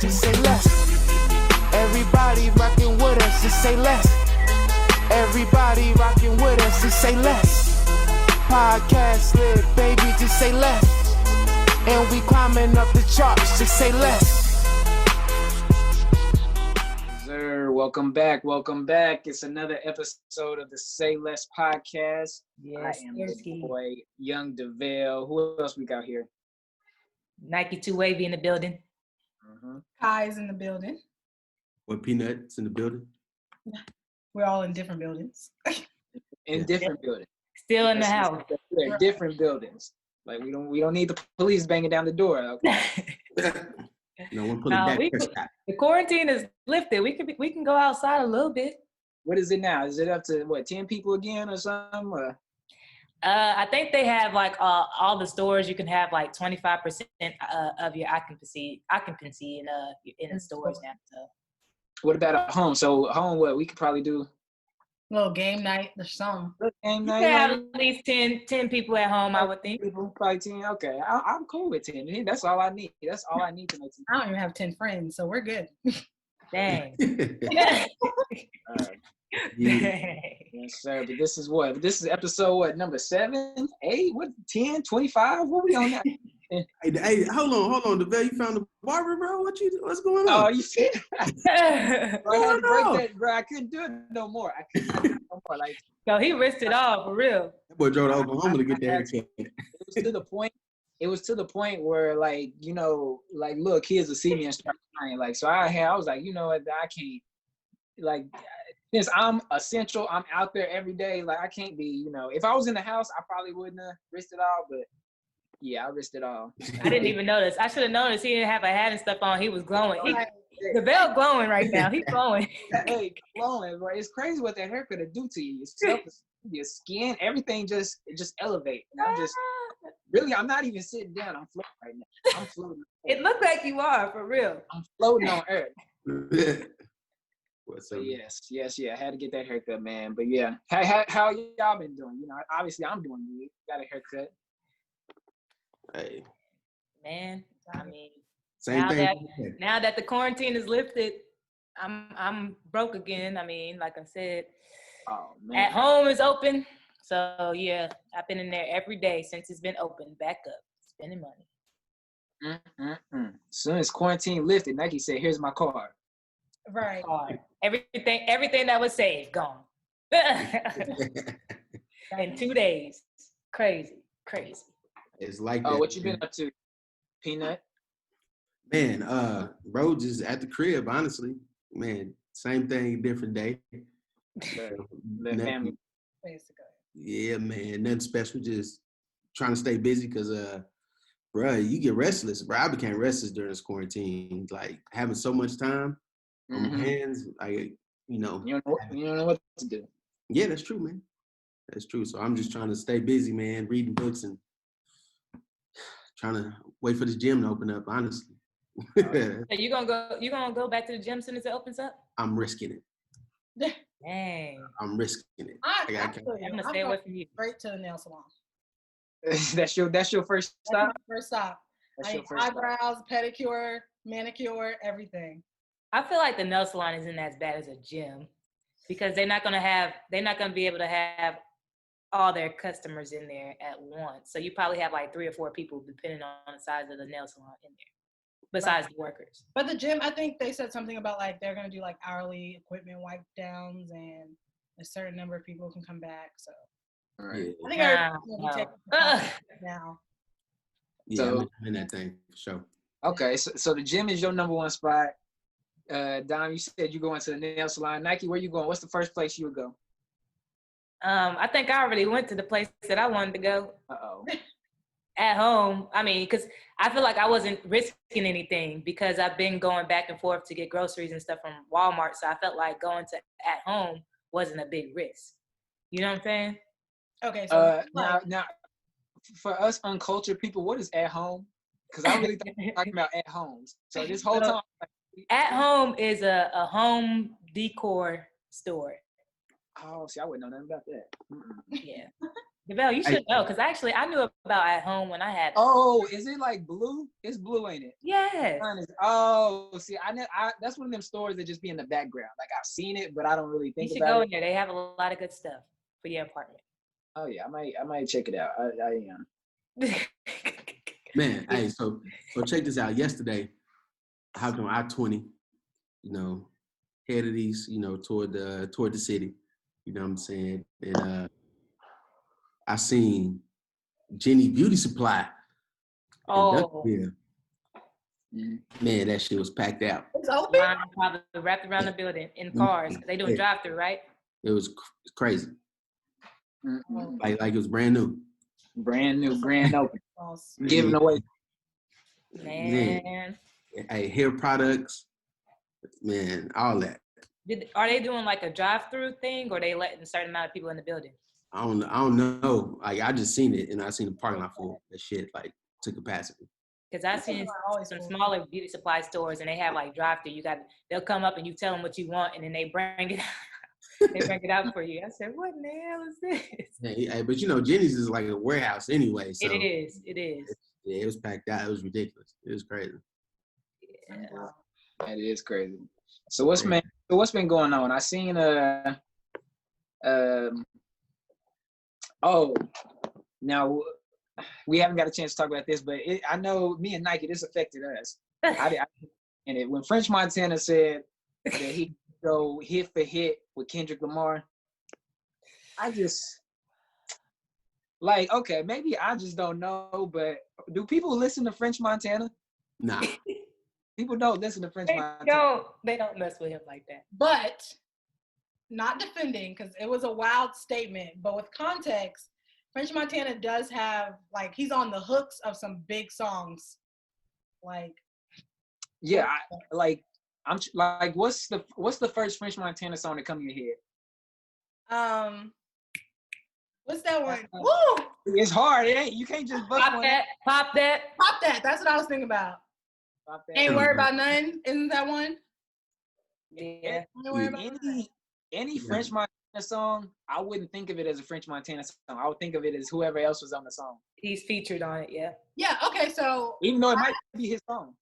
Just say less. Everybody rocking with us, just say less. Everybody rocking with us, just say less. Podcast lit, baby, just say less. And we climbing up the charts, just say less. Sir, welcome back. It's another episode of the Say Less podcast. Yes, I am the boy, Young DeVale. Who else we got here? Nike 2 Wavy in the building. Kai's in the building. What Peanuts in the building? We're all in different buildings. Different buildings. Still in the house. They're different buildings. Like we don't need the police banging down the door. Okay? No one put it back. The quarantine is lifted. We can go outside a little bit. What is it now? Is it up to 10 people again or something? Or? I think they have like all the stores. You can have like 25% of your occupancy in the stores now. So. What about at home? So home, what we could probably do? Little game night or something. Game You night. can have at least 10 people at home, I would think. Probably 10. Okay, I'm cool with 10. That's all I need. That's all I need to make. I don't even have 10 friends, so we're good. Dang. Yes, sir. But this is what? This is episode what? Number 7, 8, what? 10, 25? What we on now? Hey, hold on, DeVale, you found the barber, bro? What's going on? Oh, you see? Bro, I had to break that, bro. I couldn't do it no more. Like, So he risked it all for real. That boy drove to Oklahoma to get that haircut. It was to the point where, like, you know, like little kids would see me and start crying. Like, so I was like, you know what? I can't. Like, since I'm essential, I'm out there every day. Like, I can't be. You know, if I was in the house, I probably wouldn't have risked it all. But yeah, I risked it all. I didn't even notice. I should have noticed. He didn't have a hat and stuff on. He was glowing. DeVale glowing right now. He's glowing. Hey, glowing, bro. It's crazy what that hair could do to you. Your skin, everything just elevate. And I'm not even sitting down. I'm floating right now. I'm floating. It looked like you are, for real. I'm floating on earth. What's So up? yes, I had to get that haircut, man. But yeah, how y'all been doing? You know, obviously I'm doing good. Got a haircut. Hey, Man, I mean, same thing. now that the quarantine is lifted, I'm broke again. I mean, like I said, Oh man. at home is open. So yeah, I've been in there every day since it's been open, back up, spending money. As soon as quarantine lifted, Nike said, "Here's my card." Right. Everything that was saved, gone. In 2 days. Crazy. It's like Oh, that. what you been up to, Peanut? Man, bro, just at the crib, honestly. Man, same thing, different day. The family. Basically. Yeah, man, nothing special. Just trying to stay busy because, bro, you get restless. Bro, I became restless during this quarantine. Like having so much time on my hands, like You don't know what to do. Yeah, that's true, man. That's true. So I'm just trying to stay busy, man, reading books and trying to wait for the gym to open up, honestly. So you gonna go back to the gym as soon as it opens up? I'm risking it. Dang. I'm risking it. I'm gonna stay away from you. Straight to the nail salon. That's your first stop. That's my first stop. That's I your need first stop. eyebrows, pedicure, manicure, everything. I feel like the nail salon isn't as bad as a gym because they're not gonna be able to have all their customers in there at once. So you probably have like 3 or 4 people depending on the size of the nail salon in there, besides the workers. But the gym, I think they said something about like they're gonna do like hourly equipment wipe downs and a certain number of people can come back. So All right. I think everybody's gonna be taking the now. Yeah, So- I'm in that thing for sure. Okay, so the gym is your number one spot. Dom, you said you're going to the nail salon. Nike, where you going? What's the first place you would go? I think I already went to the place that I wanted to go. Uh-oh. At home, I mean, because I feel like I wasn't risking anything because I've been going back and forth to get groceries and stuff from Walmart. So I felt like going to at home wasn't a big risk. You know what I'm saying? Okay, so Now, for us uncultured people, what is at home? Because I really thought you were talking about at homes. So this whole time, At home is a home decor store. oh, see, I wouldn't know nothing about that. Yeah. Javelle, you should know, because actually I knew about At Home when I had it. Oh, is it like blue? It's blue, ain't it? Yes. Oh, see, that's one of them stores that just be in the background. Like I've seen it, but I don't really You think should about go it. in there. They have a lot of good stuff for your apartment. Oh yeah, I might check it out. I am. Man, hey, so check this out. Yesterday, how come I-20, headed east, toward the city, you know what I'm saying? And I seen Jenny Beauty Supply. Oh. Yeah. Man, that shit was packed out. It's open? Line probably wrapped around the building in cars. They doing drive-through, right? It was crazy. Mm-mm. Like it was brand new. Brand new, grand open, False. giving away. Man. Hey, hair products, man, all that. Are they doing like a drive-through thing, or they letting a certain amount of people in the building? I don't know. Like I just seen it, and I seen the parking lot full. That shit like to capacity. Because I've seen some smaller beauty supply stores, and they have like drive-through. They'll come up and you tell them what you want, and then they bring it out. They bring it out for you. I said, what in the hell is this? Hey, but Jenny's is like a warehouse anyway. So It is. Yeah, it was packed out. It was ridiculous. It was crazy. Yeah. That is crazy. So what's been going on? I seen now we haven't got a chance to talk about this, but I know me and Nike, this affected us. And when French Montana said that he go hit for hit with Kendrick Lamar, I just like, okay, maybe I just don't know, but do people listen to French Montana? Nah. People don't listen to French Montana. They don't mess with him like that. But not defending, because it was a wild statement, but with context, French Montana does have, like, he's on the hooks of some big songs. Like, yeah, I'm like, what's the first French Montana song that come to your head? What's that one? Woo! It's hard. It ain't. You can't just bust Pop one. that. Pop that. That's what I was thinking about. Pop that. Ain't worried about nothing. Isn't that one? Yeah. Ain't worried about nothing. Any French Montana song, I wouldn't think of it as a French Montana song. I would think of it as whoever else was on the song. He's featured on it, yeah. Yeah, okay, so Even though it might be his song.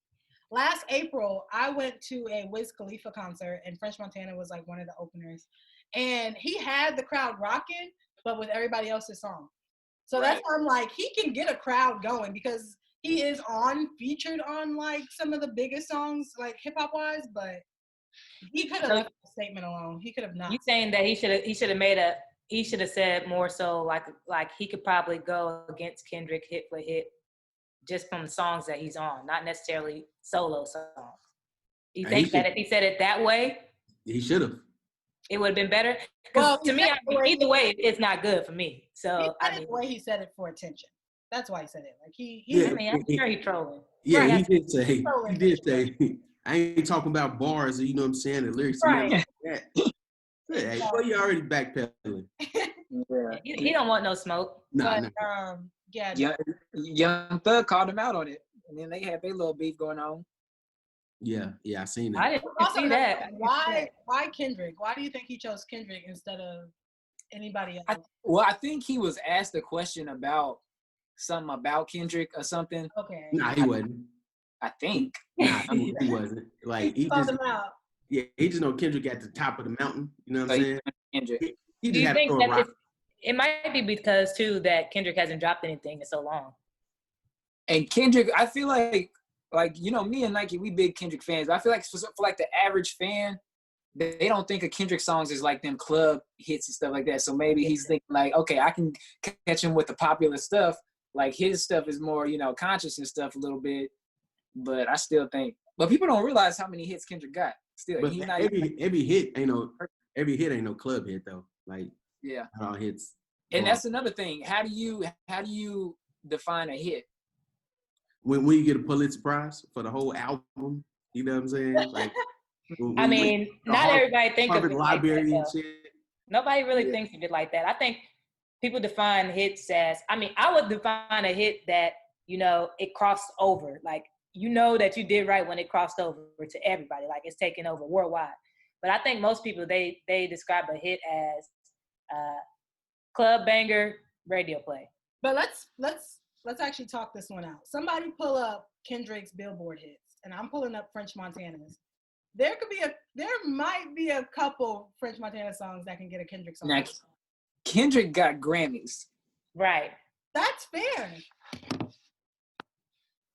last April, I went to a Wiz Khalifa concert, and French Montana was like one of the openers. And he had the crowd rocking, but with everybody else's song. So that's why I'm like, he can get a crowd going because he is featured on like some of the biggest songs, like hip hop wise, but he could have left the statement alone. He could have not. You saying that he should have said more so like he could probably go against Kendrick hit for hit just from the songs that he's on, not necessarily solo songs. You think that if he said it that way, he should have. It would have been better? Well, to me, either way, it's not good for me. So the way he said it for attention. That's why he said it. Like I'm sure he's trolling. Yeah, right. he did say, I ain't talking about bars, you know what I'm saying, the lyrics. Right. Hey, well, you already backpedaling. Yeah. He don't want no smoke. But Young Thug called him out on it, and then they had their little beef going on. Yeah, I seen that. I didn't see that. Why Kendrick? Why do you think he chose Kendrick instead of anybody else? I think he was asked a question about something about Kendrick or something. Okay. Nah, he wasn't. I think. Nah, he wasn't. Like he Called just, him out. yeah, he just know Kendrick at the top of the mountain. You know what I'm saying? Kendrick. He Do just you had to think throw a that rock. it might be because too that Kendrick hasn't dropped anything in so long? And Kendrick, I feel like me and Nike, we big Kendrick fans. I feel like for like the average fan, they don't think of Kendrick songs as like them club hits and stuff like that. So maybe he's thinking like, okay, I can catch him with the popular stuff. Like his stuff is more, conscious and stuff a little bit. But I still think, but people don't realize how many hits Kendrick got. Still, But he's not every hit ain't no club hit though. Like yeah. not all hits. And that's another thing. How do you define a hit? When you get a Pulitzer Prize for the whole album, you know what I'm saying? Like, I mean, not everybody thinks of it like that, and though. shit. Nobody really thinks of it like that. I think people define hits as, I would define a hit that, it crossed over. Like, that you did right when it crossed over to everybody. Like, it's taken over worldwide. But I think most people, they describe a hit as club banger radio play. But let's actually talk this one out. Somebody pull up Kendrick's Billboard hits, and I'm pulling up French Montana's. There might be a couple French Montana songs that can get a Kendrick song. Now, Kendrick got Grammys. Right. That's fair.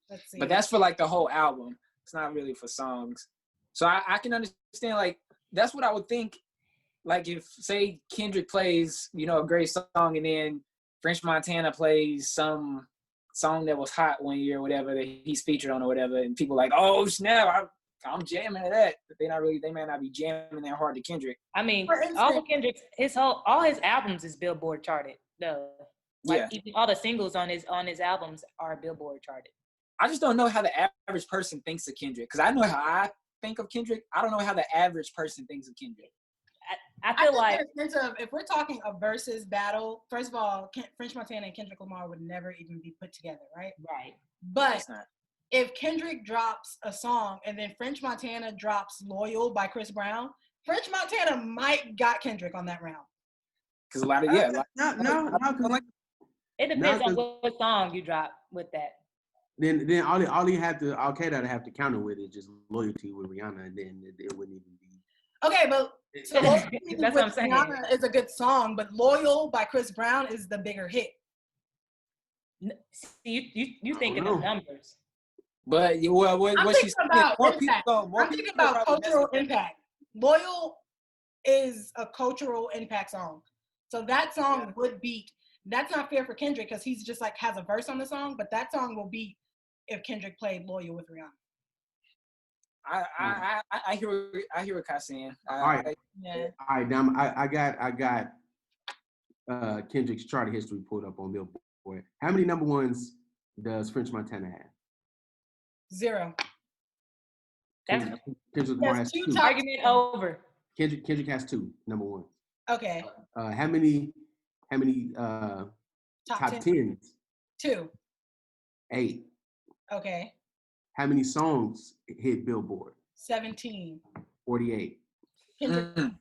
Let's see. But that's for like the whole album. It's not really for songs. So I can understand, like, that's what I would think. Like if, say, Kendrick plays, a great song, and then French Montana plays some song that was hot one year or whatever that he's featured on or whatever, and people like, oh snap, I'm jamming to that. But they may not be jamming that hard to Kendrick. I mean, all of Kendrick's, all his albums is Billboard charted though. Like even all the singles on his albums are Billboard charted. I just don't know how the average person thinks of Kendrick, because I know how I think of Kendrick. I don't know how the average person thinks of Kendrick. I feel like if we're talking a versus battle, first of all, French Montana and Kendrick Lamar would never even be put together, right? Right. But if Kendrick drops a song and then French Montana drops "Loyal" by Chris Brown, French Montana might got Kendrick on that round. Because a lot of it depends on what song you drop with that. Then all he had to have to counter with is just "Loyalty" with Rihanna, and then it wouldn't even be. Okay, but so that's what I'm saying. Rihanna is a good song, but "Loyal" by Chris Brown is the bigger hit. See, you thinking of numbers. But what she's about I'm thinking about cultural impact. "Loyal" is a cultural impact song, so that song would beat. That's not fair for Kendrick because he's just like has a verse on the song, but that song will beat if Kendrick played "Loyal" with Rihanna. I hear what Kai's saying. All right. Now I got Kendrick's chart history pulled up on Billboard. How many number ones does French Montana have? 0. Kendrick Lamar has 2. Argument over. Kendrick has 2 number ones. Okay. How many top 10s? 2. 8. Okay. How many songs hit Billboard? 17. 48. Kendrick.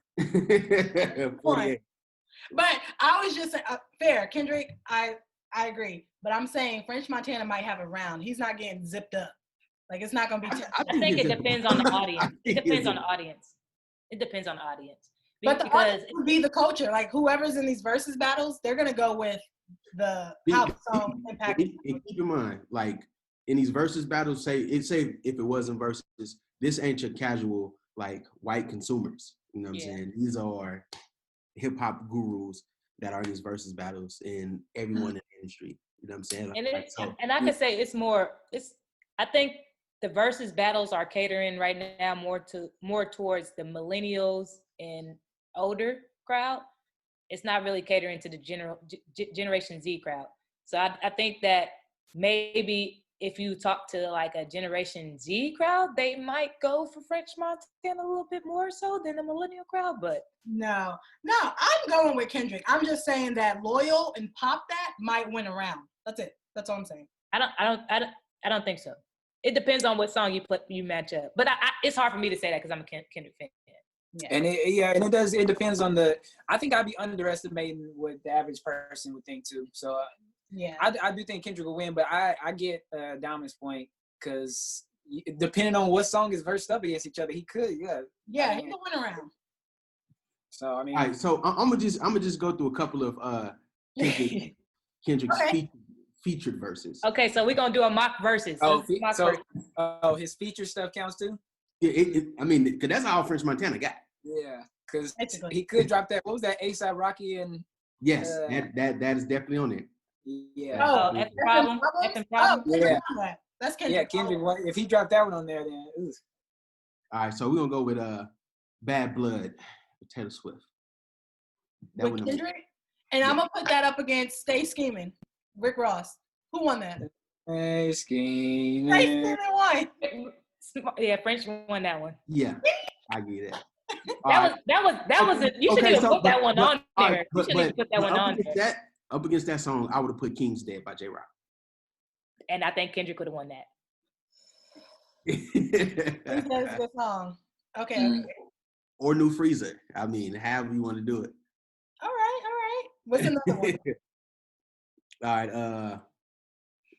48. But I was just saying, fair. Kendrick, I agree. But I'm saying French Montana might have a round. He's not getting zipped up. Like, it's not going to be. I think it depends on the audience. It depends on the audience. It depends on the audience. But the audience would be the culture. Like, whoever's in these versus battles, they're going to go with how the song impacted. And keep in mind, like, in these versus battles, say if it wasn't versus, this ain't your casual, like, white consumers. You know what I'm saying? These are hip hop gurus that are in these versus battles, and everyone in the industry. You know what I'm saying? And I could say I think the versus battles are catering right now more towards the millennials and older crowd. It's not really catering to the Generation Z crowd. So I think that maybe if you talk to like a Generation Z crowd, they might go for French Montana a little bit more so than the millennial crowd. But no, I'm going with Kendrick. I'm just saying that "Loyal" and "Pop That" might win a round. That's it. That's all I'm saying. I don't think so. It depends on what song you match up. But it's hard for me to say that because I'm a Kendrick fan. Yeah. And it does. It depends on I think I'd be underestimating what the average person would think too. So I do think Kendrick will win, but I get Diamond's point because depending on what song is versed up against each other, he could. He could win around. So I mean, all right. So I'm gonna just go through a couple of Kendrick's featured verses. Okay, so we're gonna do a mock verses. His feature stuff counts too. I mean, because that's all French Montana got. Yeah, because he could drop that. What was that? A$AP Rocky and. Yes, that is definitely on it. Yeah. That's the problem. Yeah. That's Kendrick. Yeah, Kendrick. If he dropped that one on there, then. Ooh. All right, so we're gonna go with "Bad Blood" with Taylor Swift. With Kendrick, and I'm gonna put that up against "Stay Scheming," Rick Ross. Who won that? Stay Scheming. Stay Scheming won. Yeah, French won that one. Yeah, I get it. That was it. You shouldn't even put that one on there. You shouldn't even put that one on there. Up against that song, I would have put "King's Dead" by J-Rock. And I think Kendrick would have won that. That's a good song. Okay. Or "New Freezer." I mean, however you want to do it. All right. What's another one? All right.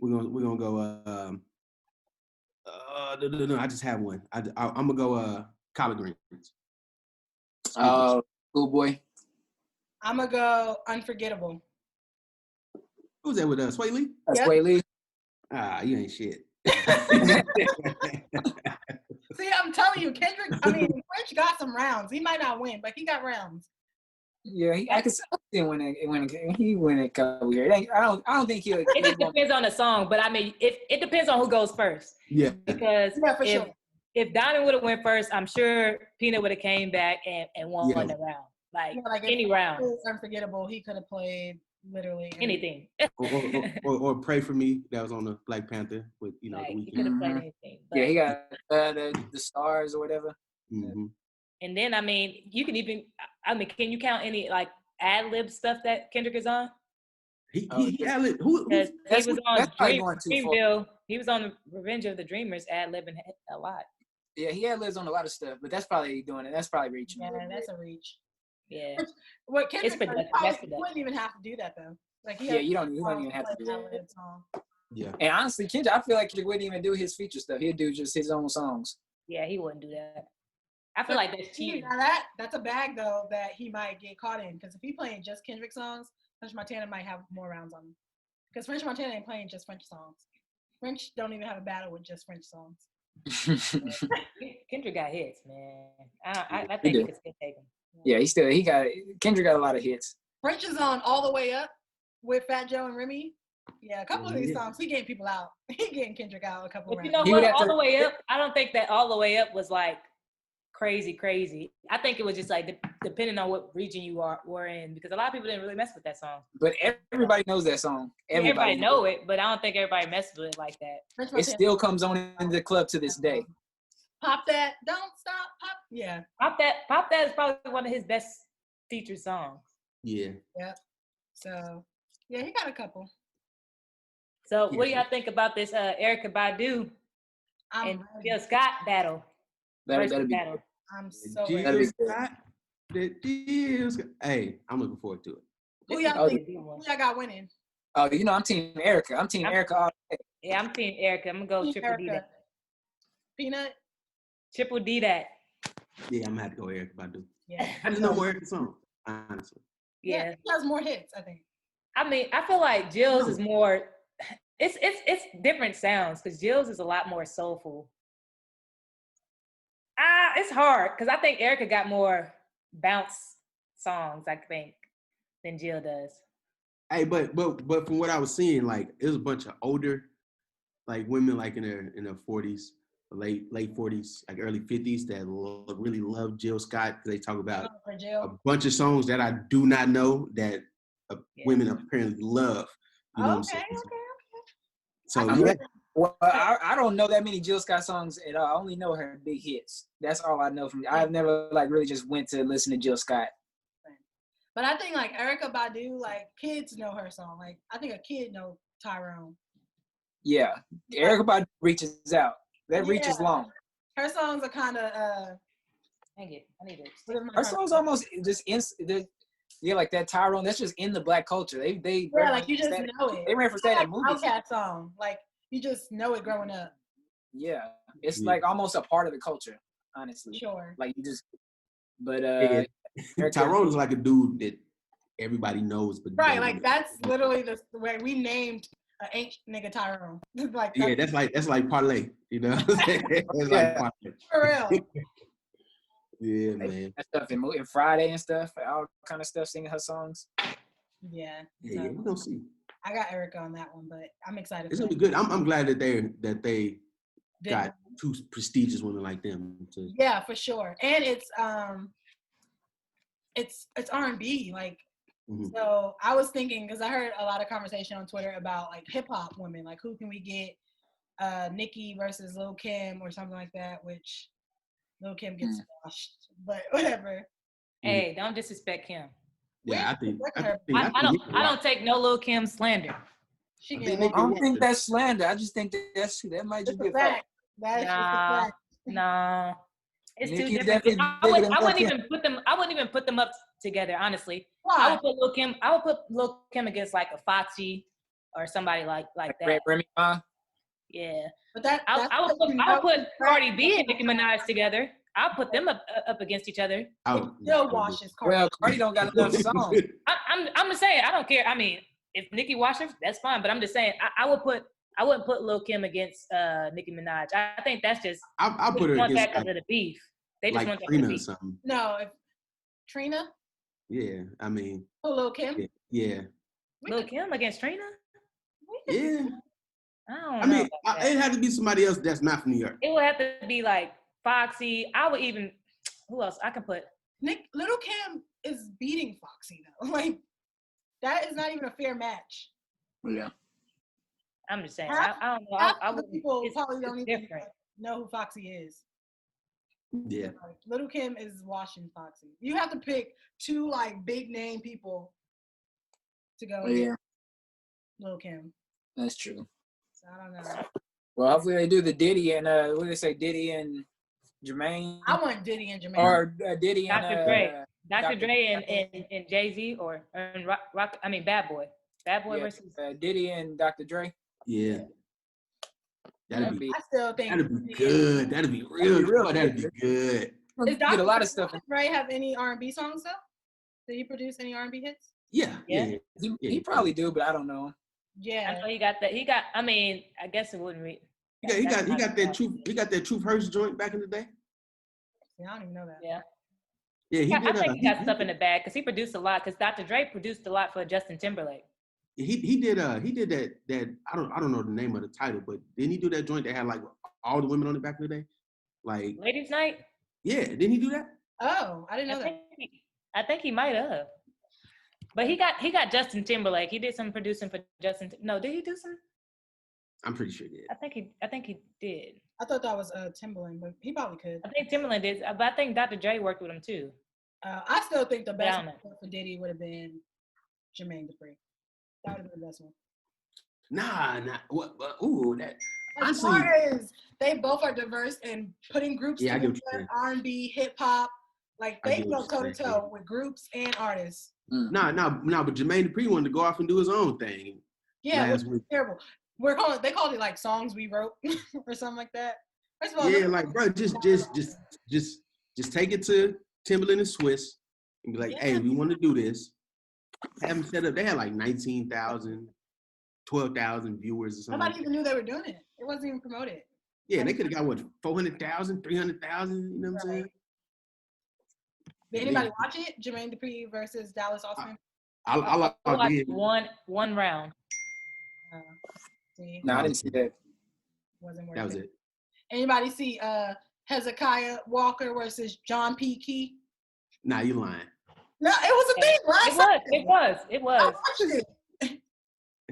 We're gonna go. No, I just have one. I'm gonna go. Collard greens. Oh, cool boy. I'm gonna go Unforgettable. Who's that with us? Sway Lee? That's Yep. Sway Lee. Ah, you ain't shit. See, I'm telling you, French got some rounds. He might not win, but he got rounds. Yeah, I can see him he win a couple years. I don't think he'll. It just depends on the song, but I mean, it depends on who goes first. Yeah. Because Yeah, for sure. if Diamond would have went first, I'm sure Peanut would have came back and won the round. Like, Yeah, like any if round. it was Unforgettable, he could have played literally Anything. or Pray For Me. That was on the Black Panther with Like, the he Weeknd. could have played anything. But, Yeah, he got the stars or whatever. Mm-hmm. and then, I mean, you can even, can you count any, like, ad-lib stuff that Kendrick is on? He Because who he was on that's probably going too far. Dreamville. He was on Revenge of the Dreamers ad-libbing a lot. Yeah, he had lives on a lot of stuff, but that's probably doing it. That's probably reaching. Yeah, that's a reach. Yeah. What Kendrick It's productive. probably That's productive. wouldn't even have to do that though. Like he Yeah, you don't even have to do that. that. Yeah. And honestly, Kendrick, I feel like Kendrick wouldn't even do his feature stuff. He'd do just his own songs. Yeah, he wouldn't do that. I feel like that's cheating. Now that's a bag though that he might get caught in because if he playing just Kendrick songs, French Montana might have more rounds on him. Because French Montana ain't playing just French songs. French don't even have a battle with just French songs. Kendrick got hits, man. I think he could still take him. Yeah, Kendrick got a lot of hits. French is on All the Way Up with Fat Joe and Remy. Yeah, a couple of these songs, he getting people out. He getting Kendrick out a couple But rounds. you know He what? would have All to- the Way Up, I don't think that All the Way Up was like crazy. I think it was just like depending on what region you were in, because a lot of people didn't really mess with that song. But everybody knows that song. Everybody know it, but I don't think everybody messed with it like that. French It Montana. still comes on in the club to this day. Pop that, don't stop, pop. Yeah. Pop That is probably one of his best featured songs. Yeah. So, yeah, he got a couple. So what do y'all think about this Erykah Badu and Jill Scott battle? That'll be. battle. I'm so Jill ready. Scott, Jill Scott. Hey, I'm looking forward to it. Who This is y'all a think? good one. Who y'all got winning? Oh, I'm Team Erykah. I'm Team Erykah all day. Yeah, I'm Team Erykah. I'm gonna go Triple D Erykah. that. Peanut? Triple D that. Yeah, I'm gonna have to go Erykah Badu. Yeah. I just know more Erykah songs, honestly. Yeah. He has more hits, I think. I mean, I feel like Jill's is more. It's different sounds because Jill's is a lot more soulful. It's hard because I think Erykah got more bounce songs, I think, than Jill does. Hey, but from what I was seeing, like it was a bunch of older, like women, like in their 40s, late 40s, like early 50s, that really love Jill Scott because they talk about For a Jill. bunch of songs that I do not know that Yeah. women apparently love. You know what I'm saying? Okay. So I mean, yeah, Well, I don't know that many Jill Scott songs at all. I only know her big hits. That's all I know from. I've never like really just went to listen to Jill Scott. But I think like Erykah Badu, like kids know her song. Like I think a kid know Tyrone. Yeah, Erykah Badu reaches out. That reach is Yeah. long. Her songs are kind of Dang it. I need to. what am I Her trying to songs say? almost just yeah, like that Tyrone. That's just in the black culture. They Yeah, like you just reference that- know it. They reference that It's in like movies. Outkast song. Like you just know it growing up. Yeah, it's Yeah. like almost a part of the culture. Honestly, Sure. like you just. But Yeah. Erykah- Tyrone is like a dude that everybody knows, but Right, don't like know. that's literally the way we named an ain't nigga Tyrone. Like Yeah, that's like parlay, you know. That's like parlay. for real. Yeah, man. that stuff in Friday and stuff, all kind of stuff, singing her songs. Yeah. Yeah, so we're gonna see. I got Erykah on that one, but I'm excited. It's for gonna be it. good. I'm glad that they Did- got two prestigious women like them. To, Yeah, for sure. And it's R&B. Like Mhm. so I was thinking because I heard a lot of conversation on Twitter about like hip hop women, like who can we get Nicki versus Lil Kim or something like that, which Lil Kim gets squashed, but whatever. Hey, don't disrespect him. yeah, I think I Nicki don't take no Lil Kim slander. She I get think one. I don't think that's slander. I just think that might It's just be a a fact. fact. That's just a Nah. fact. No. It's too Nicki's different. definitely I bigger than wouldn't Lil' even put them. I wouldn't even put them up together. Honestly, I Why? would put Lil Kim. I would put Lil Kim against like a Foxy or somebody like that. Remy Ma. Yeah. But I would put Cardi B and Nicki Minaj together. I'll put them up against each other. Still washes Cardi. Well, Cardi don't got enough songs. I'm just saying, I don't care. I mean, if Nicki washes, that's fine. But I'm just saying, I wouldn't put Lil Kim against Nicki Minaj. I think that's just I'll put her want against that because of the beef. They just like want that Trina or beef. something. No, if Trina, Yeah, I mean, Lil Kim. yeah. Lil Kim against Trina? Yeah. I don't know. I mean, about that. it had to be somebody else that's not from New York. It would have to be like Foxy. I would even, who else I can put? Little Kim is beating Foxy though. Like that is not even a fair match. Yeah. I'm just saying. Half- I don't know. Half I of the would. people It's probably don't even different. know who Foxy is. Yeah. Like, Little Kim is washing Foxy. You have to pick two like big name people to go. Yeah, Little Kim. that's true. So I don't know. Well, hopefully they do the Diddy and what do they say, Diddy and Jermaine, I want Diddy and Jermaine. or Diddy and Dr. Dre. Dr. Dr. Dre and Jay-Z or Rock. I mean, Bad Boy. Bad Boy Yeah, versus. Diddy and Dr. Dre. Yeah. That'd be I still think good. That'd be real good. That'd be good. Is Get a lot of stuff. Dre have any R&B songs though? Did he produce any R&B hits? Yeah. Yeah. He probably do, but I don't know. Yeah. I know he got that. He got. I mean, I guess it wouldn't read. He got that Truth Hurts joint back in the day. Yeah, I don't even know that. Yeah. Yeah, he I did. think he got stuff in the bag because he produced a lot. Because Dr. Dre produced a lot for Justin Timberlake. He did that I don't know the name of the title, but didn't he do that joint that had like all the women on it back in the day? Like Ladies' Night. yeah, didn't he do that? Oh, I didn't know that. I think he might have. But he got Justin Timberlake. He did some producing for Justin. No, did he do some? I'm pretty sure he did. I think he did. I thought that was Timbaland, but he probably could. I think Timberland did, but I think Dr. Dre worked with him too. I still think the best Down it. one for Diddy would have been Jermaine Dupri. That would have been the best one. Nah. What? Ooh, that. As Honestly, far as they both are diverse and putting groups Yeah, I get what together, you're R&B, hip hop, like I they get go what toe you're to saying. toe with groups and artists. Nah, but Jermaine Dupri wanted to go off and do his own thing. Yeah, last which week. is terrible. They called it like songs we wrote or something like that. First of all, Yeah, like bro, just take it to Timberland and Swiss and be like, hey, we want to do this. Have them set up. They had like 19,000, 12,000 viewers or something. nobody even knew they were doing it. It wasn't even promoted. Yeah, they could have got what 400,000, 300,000. You know what I'm saying? Did anybody watch it? Jermaine Dupri versus Dallas Austin. I watched did. one round. See, No, I didn't see that. wasn't worth That was it. Anybody see Hezekiah Walker versus John P. Key? Nah, you lying. No, it was a thing, right? It I was. watched it.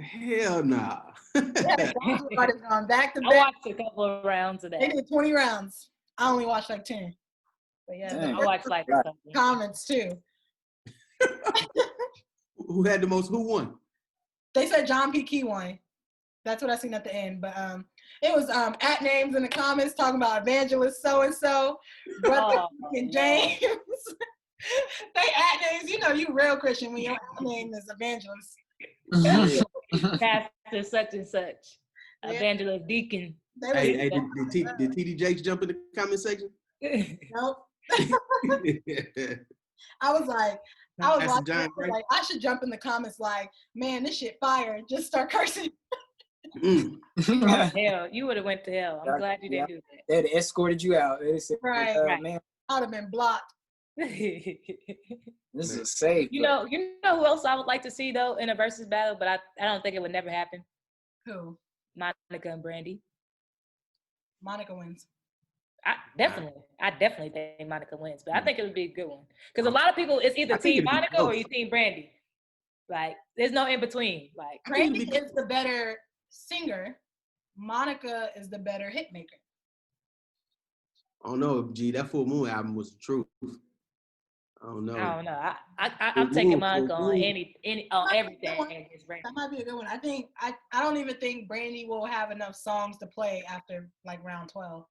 Hell nah. Yeah, everybody's gone back to I back. watched a couple of rounds of They that. did 20 rounds. I only watched like 10. But yeah, Dang. I watched like something. comments too. Who had the most? Who won? They said John P. Key won. That's what I seen at the end. But it was at names in the comments talking about evangelist so and so, brother and James. They at names. You know you real Christian when your at name is evangelist. Pastor such and such. Yeah. Evangelist Deacon. They Hey, did TD Jakes jump in the comment section? nope. I was like, I was That's watching John it, Gray. like, I should jump in the comments like, man, this shit fire. Just start cursing. Mm. Hell, you would have went to hell. I'm glad you didn't do They had escorted you out. They said, Right. man, I would have been blocked. that. this is a safe. You know who else I would like to see though in a versus battle, but I don't think it would never happen. Who? Monica and Brandy. Monica wins. I definitely think Monica wins, but I think it would be a good one because a lot of people it's either I think Team it'd be Monica or close. you Team Brandy. Like there's no in between. Like I think Brandy it'd be- is the better singer. Monica is the better hit maker. I don't know, G. That Full Moon album was the truth. I don't know. I don't know. I'm taking Monica on any on everything one. against Brandy. That might be a good one. I think I don't even think Brandy will have enough songs to play after like round 12.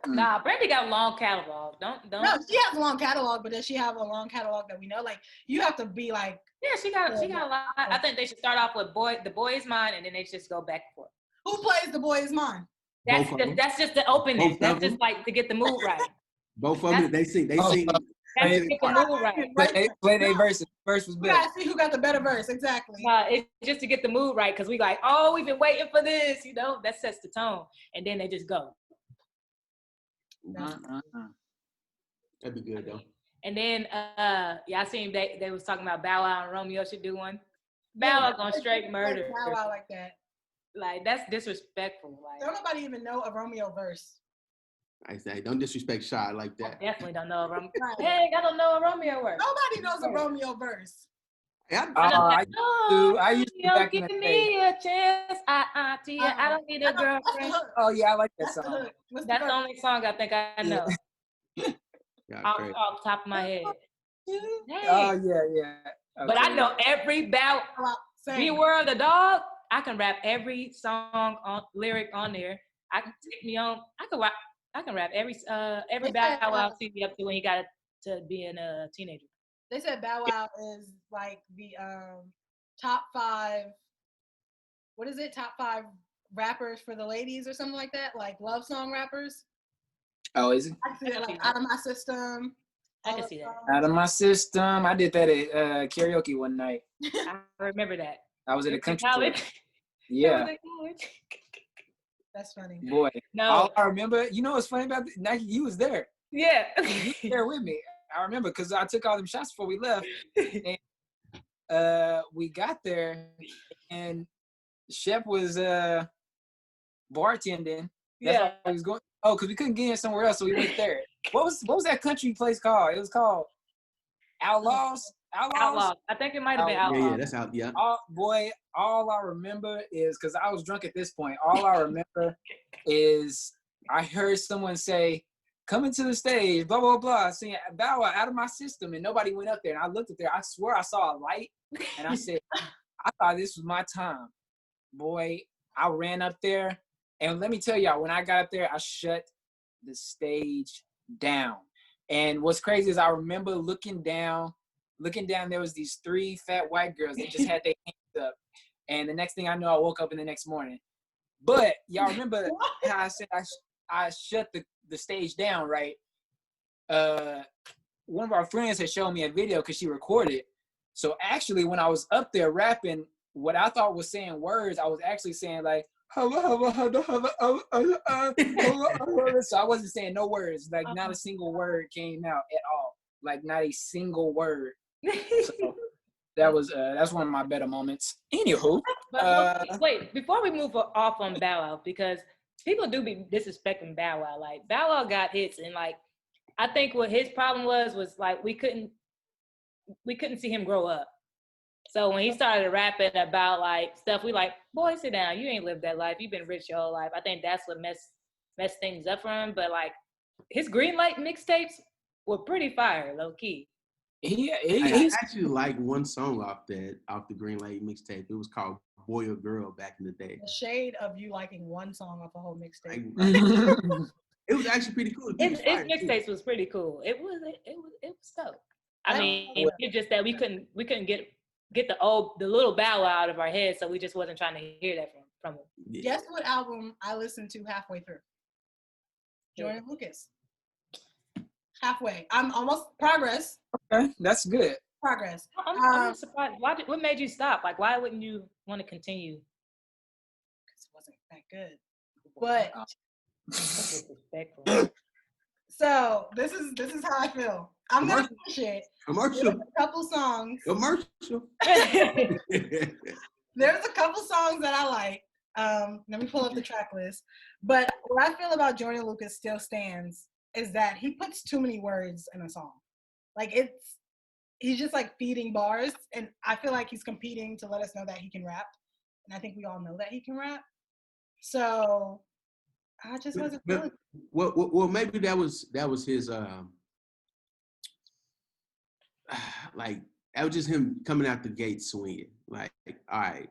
Nah, Brandy got a long catalog. Don't. No, she has a long catalog, but does she have a long catalog that we know? Like, you have to be like, Yeah, she got a lot. I think they should start off with The Boy Is Mine, and then they just go back and forth. who plays The Boy Is Mine? That's just the opening. That's just like to get the mood right. Both of them, they sing. That's to get the mood right. But they play their verse. The verse was We better. gotta see who got the better verse, exactly. It's just to get the mood right, because we like, oh, we've been waiting for this, that sets the tone, and then they just go. That'd be good though. And then, I seen they was talking about Bow Wow and Romeo should do one. Bow Wow gonna straight murder. Bow Wow like that. Like, that's disrespectful. Like, Don't nobody even know a Romeo verse. I say, don't disrespect Shy like I that. definitely don't know a Romeo. Right. Hey, I don't know a Romeo word. Nobody knows a Romeo verse. I used to back in give the me day. a chance. I don't need a That's the girlfriend. hook. Oh yeah, I like that That's the song. hook. What's the That's the verse? only song I think I know Yeah, off great. the top of my head. Hey. Oh yeah. But I Okay. know every Bow Same. Beware of the Dog. I can rap every song lyric on there. I can take me on. I can rap every Bow Wow CD up to when he got to being a teenager. They said Bow Wow is like the top 5. What is it? Top 5 rappers for the ladies or something like that, like love song rappers. Oh, is it? I see that, like Out of My System. I can see that. Out of My System. I did that at karaoke one night. I remember that. I was at a country club. College. Yeah, That's funny. boy. No. All I remember, what's funny about Nike? You was there. Yeah. You was there with me. I remember because I took all them shots before we left. And we got there, and Shep was bartending. That's Yeah. why he was going. Oh, because we couldn't get in somewhere else, so we went there. What was that country place called? It was called Outlaws. Outlaw. I think it might have been Outlaw. Yeah, that's out. Yeah. All I remember is, because I was drunk at this point, all I remember is I heard someone say, "Coming to the stage, blah, blah, blah," saying, "Bow Wow, Out of My System," and nobody went up there. And I looked up there. I swear I saw a light, and I said, I thought this was my time. Boy, I ran up there, and let me tell y'all, when I got up there, I shut the stage down. And what's crazy is I remember looking down, there was these 3 fat white girls that just had their hands up. And the next thing I know, I woke up in the next morning. But y'all remember how I said I shut the stage down, right? One of our friends had shown me a video because she recorded. So actually, when I was up there rapping, what I thought was saying words, I was actually saying like, so I wasn't saying no words. Like, not a single word came out at all. Like, not a single word. So that's one of my better moments. Anywho, But wait, before we move off on Bow Wow, because people do be disrespecting Bow Wow. Like, Bow Wow got hits, and like, I think what his problem was like we couldn't see him grow up. So when he started rapping about like stuff, we like, boy, sit down. You ain't lived that life. You've been rich your whole life. I think that's what messed things up for him. But like, his Greenlight mixtapes were pretty fire, low key. I actually like one song off the Greenlight mixtape. It was called "Boy or Girl" back in the day. The shade of you liking one song off a whole mixtape. It was actually pretty cool. His mixtapes was pretty cool. It was dope. I mean, it's just that we couldn't get the little Bow Wow out of our head, so we just wasn't trying to hear that from him. Yeah. Guess what album I listened to halfway through? Jordan Lucas. Halfway. I'm almost progress. Okay, that's good. Progress. I'm surprised. What made you stop? Like, why wouldn't you want to continue? Because it wasn't that good. But Disrespectful. so this is how I feel. I'm gonna push it. Commercial. There's a couple songs. Commercial. There's a couple songs that I like. Let me pull up the track list. But what I feel about Jordan Lucas still stands is that he puts too many words in a song. Like, he's just like feeding bars, and I feel like he's competing to let us know that he can rap. And I think we all know that he can rap. So I just wasn't feeling. Well, maybe that was his like, that was just him coming out the gate swinging. Like, all right,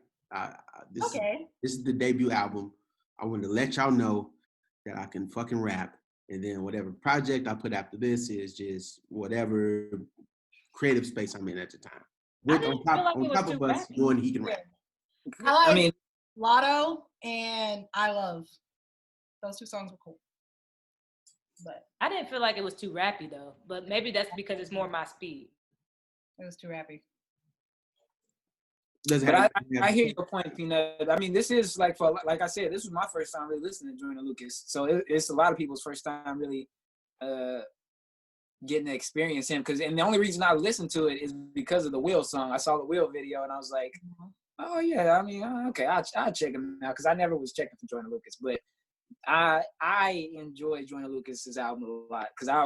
this is the debut album. I want to let y'all know that I can fucking rap. And then whatever project I put after this is just whatever creative space I'm in at the time. With didn't feel like it was of too us rappy. knowing he can rap. I like I mean, Lotto and I Love. Those 2 songs were cool. But I didn't feel like it was too rappy though, but maybe that's because it's more my speed. it was too rappy. Doesn't but have, I hear your point, Peanut. I mean, this is like I said, this was my first time really listening to Joyner Lucas. So it's a lot of people's first time really getting to experience him. And the only reason I listened to it is because of the Will song. I saw the Will video and I was like, oh yeah, I mean, okay, I'll check him out because I never was checking for Joyner Lucas, but I enjoy Joyner Lucas's album a lot because I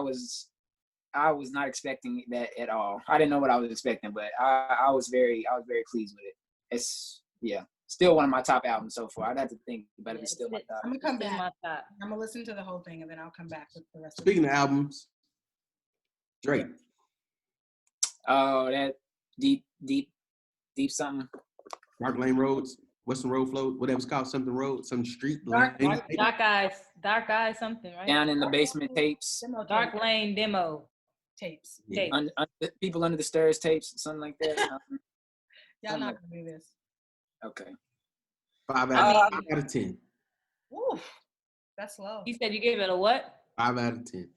was not expecting that at all. I didn't know what I was expecting, but I was very pleased with it. It's still one of my top albums so far. I'd have to think, but it's still my top. I'm gonna come Still back. my top. I'm gonna listen to the whole thing and then I'll come back with the rest Speaking of albums, Drake. Oh, that deep something. Dark Lane Roads, Western Road Flow, whatever it's called, something road, some street. Dark Dark eyes, something, right? Down in the basement tapes. Demo Dark tape- Lane demo tapes. Yeah. tape. People under the stairs tapes, something like that. Y'all not gonna do this. Okay. 5 out of 10. Oof, that's low. You said you gave it a what? 5 out of 10.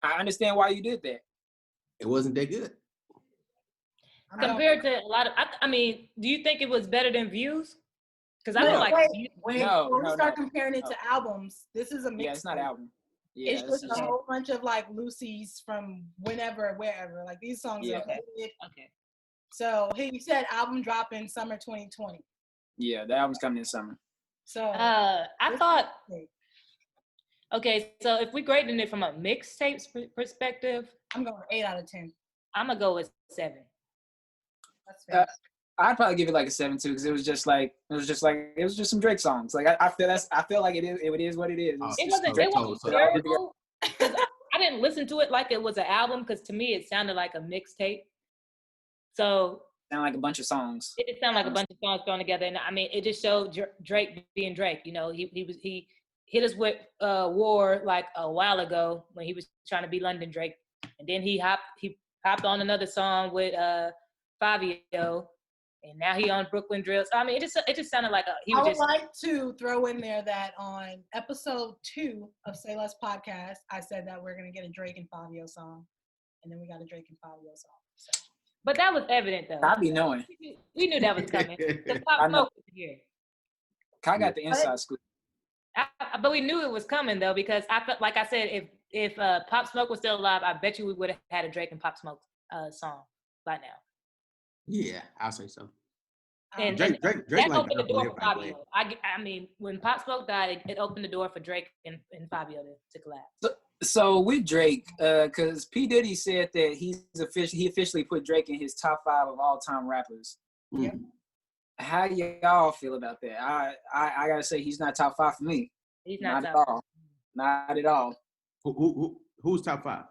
I understand why you did that. It wasn't that good. Compared to a lot of, I mean, do you think it was better than Views? Because I feel like wait, No, before we no, start no. comparing it to albums, this is a mix. Yeah, it's not an album. Yeah, It's just it's a whole bunch of like Lucy's from whenever, wherever. Like these songs Yeah. are hit. okay. So he said album drop in summer 2020. yeah, the album's coming in summer. So I thought, tape. okay, so if we're grading it from a mixtape perspective, I'm going 8 out of 10. I'm gonna go with 7. That's fair. I'd probably give it like a 7 too, because it was just some Drake songs. Like I feel like it is what it is. Oh, It It's wasn't Drake songs. terrible. 'Cause I didn't listen to it like it was an album, because to me it sounded like a mixtape. So Sound like a bunch of songs. it just sounded like a bunch of songs thrown together, and I mean, it just showed Drake being Drake. You know, he hit us with War like a while ago when he was trying to be London Drake, and then he hopped on another song with Fabio, and now he on Brooklyn Drill. So I mean, it just sounded like I would like to throw in there that on episode 2 of Say Less podcast, I said that we're gonna get a Drake and Fabio song, and then we got a Drake and Fabio song. So. But that was evident though. I be knowing. We knew that was coming. The I Pop know. Smoke was here. I got the inside scoop. But we knew it was coming though, because I felt like I said, if Pop Smoke was still alive, I bet you we would have had a Drake and Pop Smoke song by now. Yeah, I'll say so. And Drake that like opened the door for everybody. Fabio. I mean, when Pop Smoke died, it opened the door for Drake and Fabio to collab. So with Drake, because P. Diddy said that he officially put Drake in his top 5 of all time rappers. Yeah. How y'all feel about that? I gotta say he's not top 5 for me. He's not at top. all. Not at all. Who's top 5?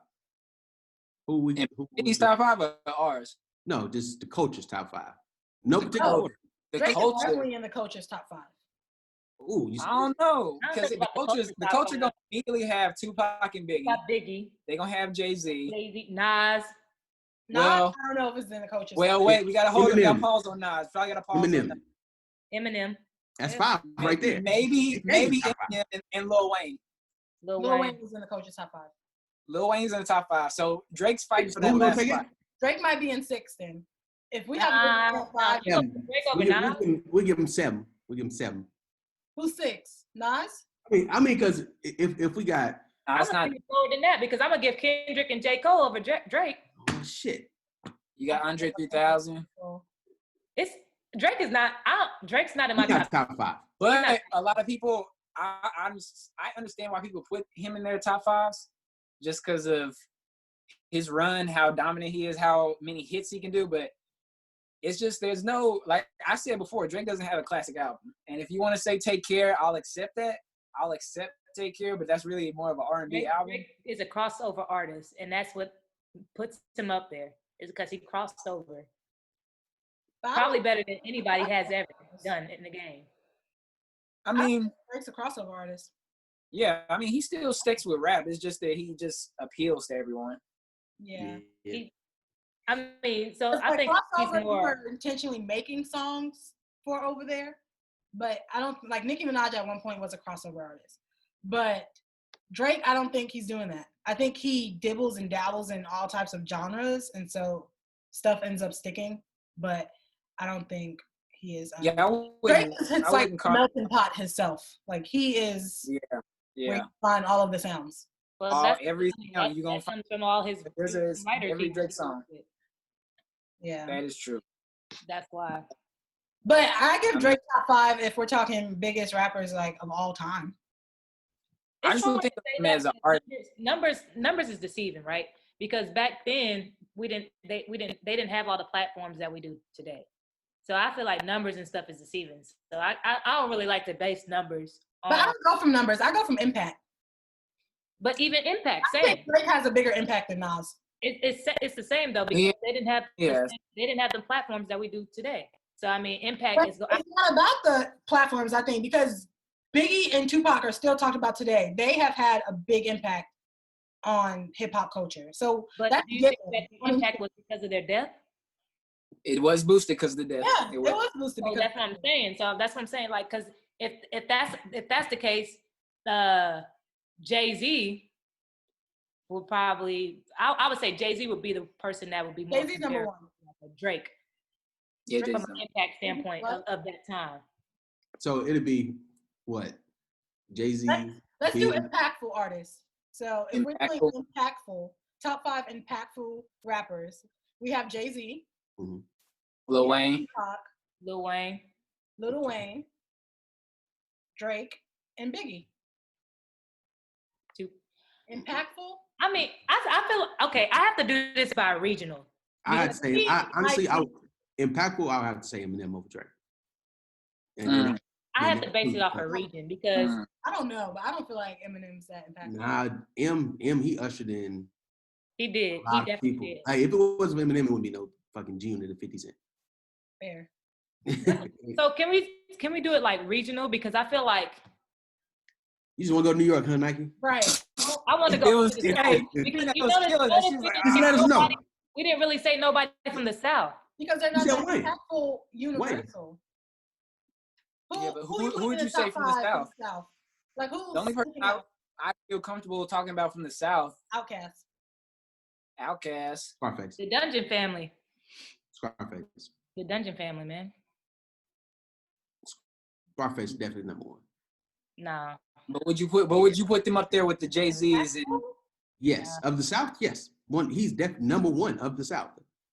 Who He's top 5 of ours. No, just the coach's top 5. No particular Oh. order. The Drake is culture. definitely in the coach's top 5. Ooh, I don't know, I don't because think the about the culture top gonna 5. immediately have Tupac and Biggie. Got Biggie, They gonna have Jay-Z. Jay-Z, Nas. I don't know if it's in the coach's Well, top wait, we gotta hold Eminem. a pause on Nas. Probably gotta pause on Eminem. that. Eminem, That's 5 right there. Maybe top 5. Eminem and Lil Wayne. Lil Lil Wayne. Wayne was in the coach's top 5. Lil Wayne's in the top 5. So Drake's fighting for that Who gonna last take it? spot. Drake might be in 6 then. If we have Nah, a top 5, nah. Drake over Nas? We give him 7. We give him 7. who's 6? Nas? I mean, because if we got Nah, it's I'm not. gonna give lower than that, because I'm gonna give Kendrick and J. Cole over Drake. oh shit, You got Andre 3000. So, It's Drake is not. Drake's not in my we got top. top 5. But a lot of people, I understand why people put him in their top 5s, just because of his run, how dominant he is, how many hits he can do. But it's just there's no, like I said before, Drake doesn't have a classic album. And if you want to say Take Care, I'll accept that. I'll accept Take Care, but that's really more of an R&B album. Drake is a crossover artist, and that's what puts him up there. Is because he crossed over. Probably better than anybody has ever done in the game. I mean, Drake's a crossover artist. Yeah, I mean, he still sticks with rap. It's just that he just appeals to everyone. Yeah. I mean, so It's I like think he's crossover, more. were intentionally making songs for over there, but I don't like Nicki Minaj at one point was a crossover artist, but Drake, I don't think he's doing that. I think he dibbles and dabbles in all types of genres, and so stuff ends up sticking. But I don't think he is. Yeah, Drake is his I like wouldn't call. melting pot himself. Like he is Yeah, where yeah. you find all of the sounds. Well, that's Every that, you gonna that find comes from all his there's writers. every he Drake song. with. Yeah, That is true. That's why. but I give Drake top 5 if we're talking biggest rappers like of all time. I just don't think of him as an artist. Numbers is deceiving, right? Because back then they didn't have all the platforms that we do today. So I feel like numbers and stuff is deceiving. So I don't really like to base numbers on. But I don't go from numbers. I go from impact. But even impact, I same. think Drake has a bigger impact than Nas. It's the same though because they didn't have Yes. they didn't have the platforms that we do today. So I mean, impact But is. it's not about the platforms, I think, because Biggie and Tupac are still talked about today. They have had a big impact on hip hop culture. So But that's do you think different. that the impact was because of their death? It was boosted because of the death. Yeah, it was boosted Oh, because that's what I'm saying. So that's what I'm saying. Like, because if that's the case, Jay-Z would probably I would say Jay-Z would be the person that would be more Jay-Z's number compared one. to Drake Yeah, from Jay-Z. an impact standpoint of that time. So it'd be what? Jay-Z. Let's do Biggie. impactful artists. So if we're Impactful. doing impactful, top 5 impactful rappers, we have Jay-Z, Lil Wayne. Tupac, Lil Wayne. Lil Wayne, Drake, and Biggie. Too. Impactful? I mean, I feel okay. I have to do this by regional. I'd say, honestly, like- impactful. I would have to say Eminem over Drake. And Mm. I have to base it off a region because I don't know, but I don't feel like Eminem's that impactful. Nah, M he ushered in he did. a He lot of definitely people. did. Like, if it wasn't Eminem, it wouldn't be no fucking G-Unit or 50 Cent. Fair. So can we do it like regional because I feel like You just want to go to New York, huh, Nike? Right. I want to It go was- to the hey, South because that you was notice, killing that. She was like, we didn't let say us know. nobody- we didn't really say nobody from the South. Because they're not You that said Wayne. impactful universal. Yeah, but who you would put in you say top from the 5 South? Like who's The only person sticking out? I feel comfortable talking about from the South, Outkast. Outkast. Scarface. The Dungeon Family. Scarface. The Dungeon Family, man. Scarface is definitely number one. Nah. But would you put them up there with the Jay-Z's and Yes. Of the South, yes. He's definitely number one of the South.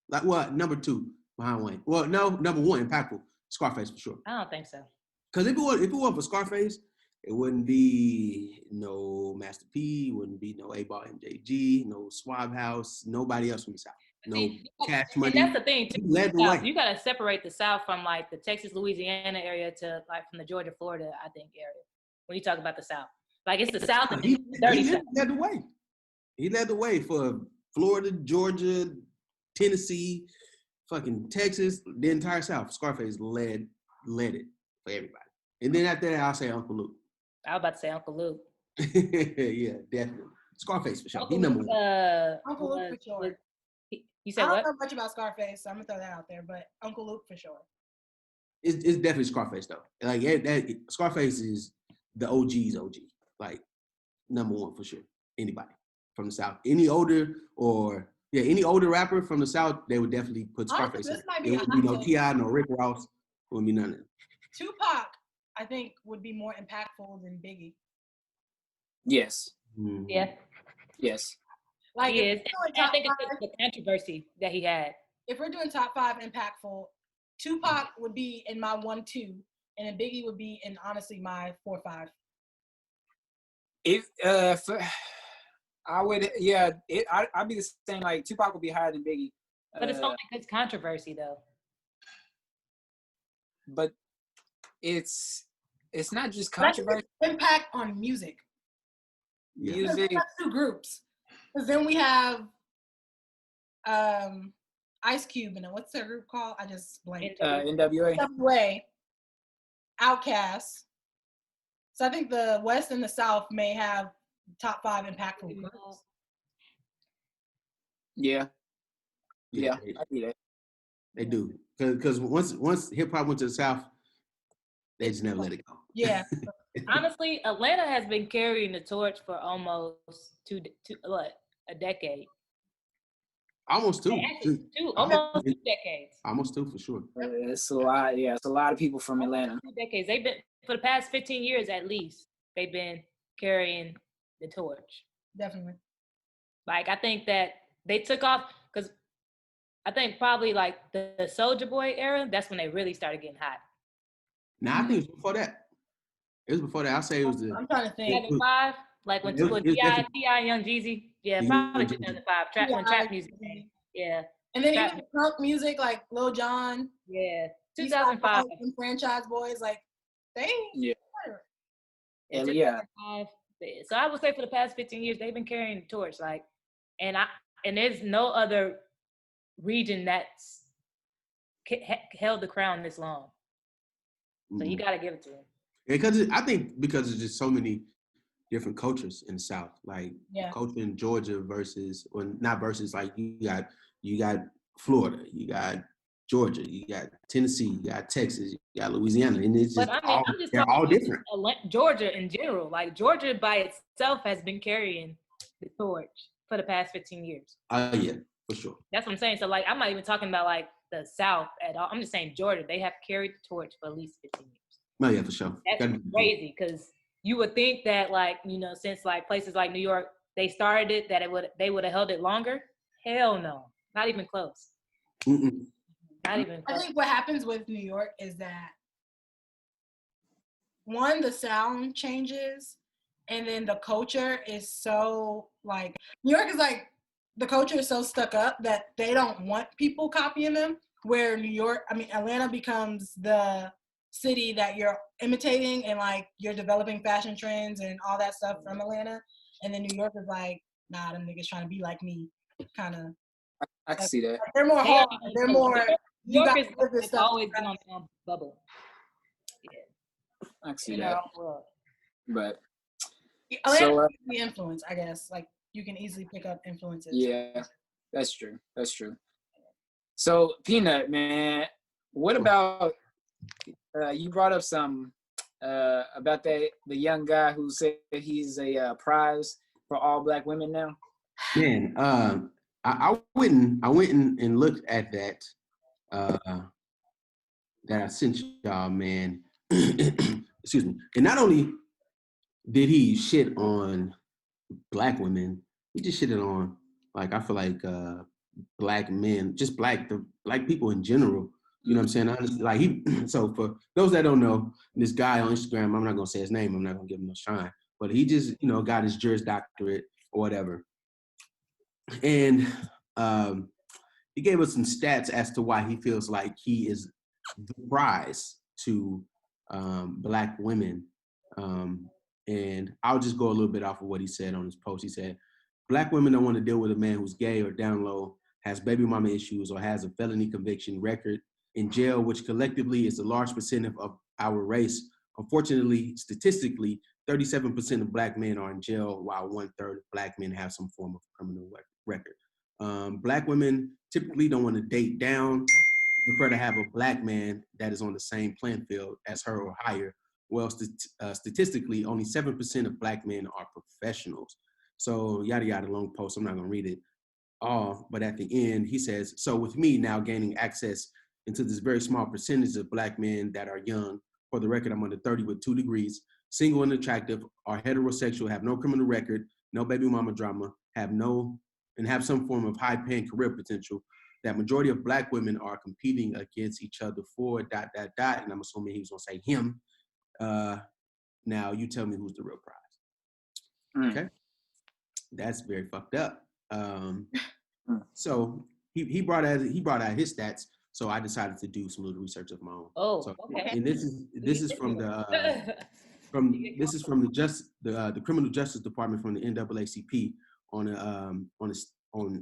Like what? Number 2 behind Wayne. Well, no, number 1, impactful. Scarface for sure. I don't think so. Because if it wasn't for Scarface, it wouldn't be no Master P, wouldn't be no A-Ball MJG, no Swab House, nobody else from the South. No See, Cash and Money. that's the thing too. He led the South, way. you gotta separate the South from like the Texas, Louisiana area to like from the Georgia, Florida, I think area. When you talk about the South, like it's the South and He the dirty South. led the way. He led the way for Florida, Georgia, Tennessee, fucking Texas, the entire South. Scarface led it for everybody. And then after that, I'll say Uncle Luke. I was about to say Uncle Luke. Yeah, definitely. Scarface for sure. Uncle He number Luke, one. Uncle Luke for sure. You I said don't what? know much about Scarface, so I'm gonna throw that out there. But Uncle Luke for sure. It's definitely Scarface though. Like Scarface is the OG's OG. Like number one for sure. Anybody from the South, any older rapper from the South, they would definitely put Scarface This in. might be It a wouldn't be hot no take. T.I., no Rick Ross. Wouldn't be none of them. Tupac, I think, would be more impactful than Biggie. yes, Mhm. Yeah, yes. Like he is. if we're doing And I top think it's five- the controversy that he had. if we're doing top 5 impactful, Tupac would be in my 1-2, and then Biggie would be in honestly my 4-5. If I would, I'd be the same. Like Tupac would be higher than Biggie, But it's only because controversy though. but it's not just That's controversy. impact on music. Yeah. Because Music. we have 2 groups. Because then we have Ice Cube and what's their group called? I just blanked. NWA. NWA, Outkast, So I think the West and the South may have top 5 impactful groups. Yeah. Yeah, I see that. they do. Because once hip hop went to the South, they just never let it go. Yeah. Honestly, Atlanta has been carrying the torch for almost a decade. Almost 2. Actually, almost 2 decades. Almost 2 for sure. It's a lot. Yeah, it's a lot of people from Atlanta. 2 decades. They've been for the past 15 years at least. They've been carrying the torch. Definitely. Like I think that they took off because I think probably like the Soulja Boy era. That's when they really started getting hot. Nah, I think it was before that. It was before that. I'll say it was I'm trying to think. 2005, like when T.I. and Young Jeezy. Yeah, probably 2005. Trap music. Yeah. And then even punk music like Lil Jon. Yeah. 2005. Franchise Boys, like they. Yeah. Yeah. So I would say for the past 15 years they've been carrying the torch, like, and there's no other region that's held the crown this long. So you got to give it to them. Because I think because there's just so many different cultures in the South, like culture in Georgia versus, or not versus, like you got Florida, you got Georgia, you got Tennessee, you got Texas, you got Louisiana, and it's just they're all different. Georgia in general, like Georgia by itself has been carrying the torch for the past 15 years. Yeah, for sure. That's what I'm saying. So like, I'm not even talking about like the South at all. I'm just saying Georgia, they have carried the torch for at least 15 years. Oh yeah, for sure. That's crazy because you would think that like, you know, since like places like New York, they started it, that they would have held it longer. Hell no, not even close. Mm-mm. Not even close. I think what happens with New York is that one, the sound changes, and then the culture is so like New York is like the culture is so stuck up that they don't want people copying them. Where Atlanta becomes the city that you're imitating and like you're developing fashion trends and all that stuff from Atlanta, and then New York is like, nah, them niggas trying to be like me, kind of. I can see that. They're more hard. They're more. New York is always been on their own bubble. Yeah. I can see that. But Atlanta can be influence, I guess. Like you can easily pick up influences. Yeah, that's true. That's true. So Peanut, man, what about you brought up some about the young guy who said he's a prize for all Black women now? Man, I went and looked at that that I sent y'all, man. Excuse me. And not only did he shit on Black women, he just shitted on, like, I feel like Black men, just black people in general. You know what I'm saying? Honestly, like so for those that don't know, this guy on Instagram, I'm not gonna say his name, I'm not gonna give him no shine, but he just, you know, got his Juris Doctorate or whatever. And he gave us some stats as to why he feels like he is the prize to Black women. And I'll just go a little bit off of what he said on his post. He said, Black women don't want to deal with a man who's gay or down low, has baby mama issues, or has a felony conviction record, in jail, which collectively is a large percent of our race. Unfortunately, statistically, 37% of Black men are in jail, while 1/3 of Black men have some form of criminal record. Black women typically don't want to date down, prefer to have a Black man that is on the same playing field as her or higher. Well, statistically, only 7% of Black men are professionals. So yada, yada, long post. I'm not going to read it all, but at the end, he says, so with me now gaining access into this very small percentage of Black men that are young, for the record, I'm under 30 with 2 degrees, single and attractive, are heterosexual, have no criminal record, no baby mama drama, have some form of high-paying career potential, that majority of Black women are competing against each other for ... and I'm assuming he was going to say him. Now you tell me who's the real prize. Okay, that's very fucked up. So he brought out his stats. So I decided to do some little research of my own. Oh, so, okay. And this is from the the Criminal Justice Department from the NAACP on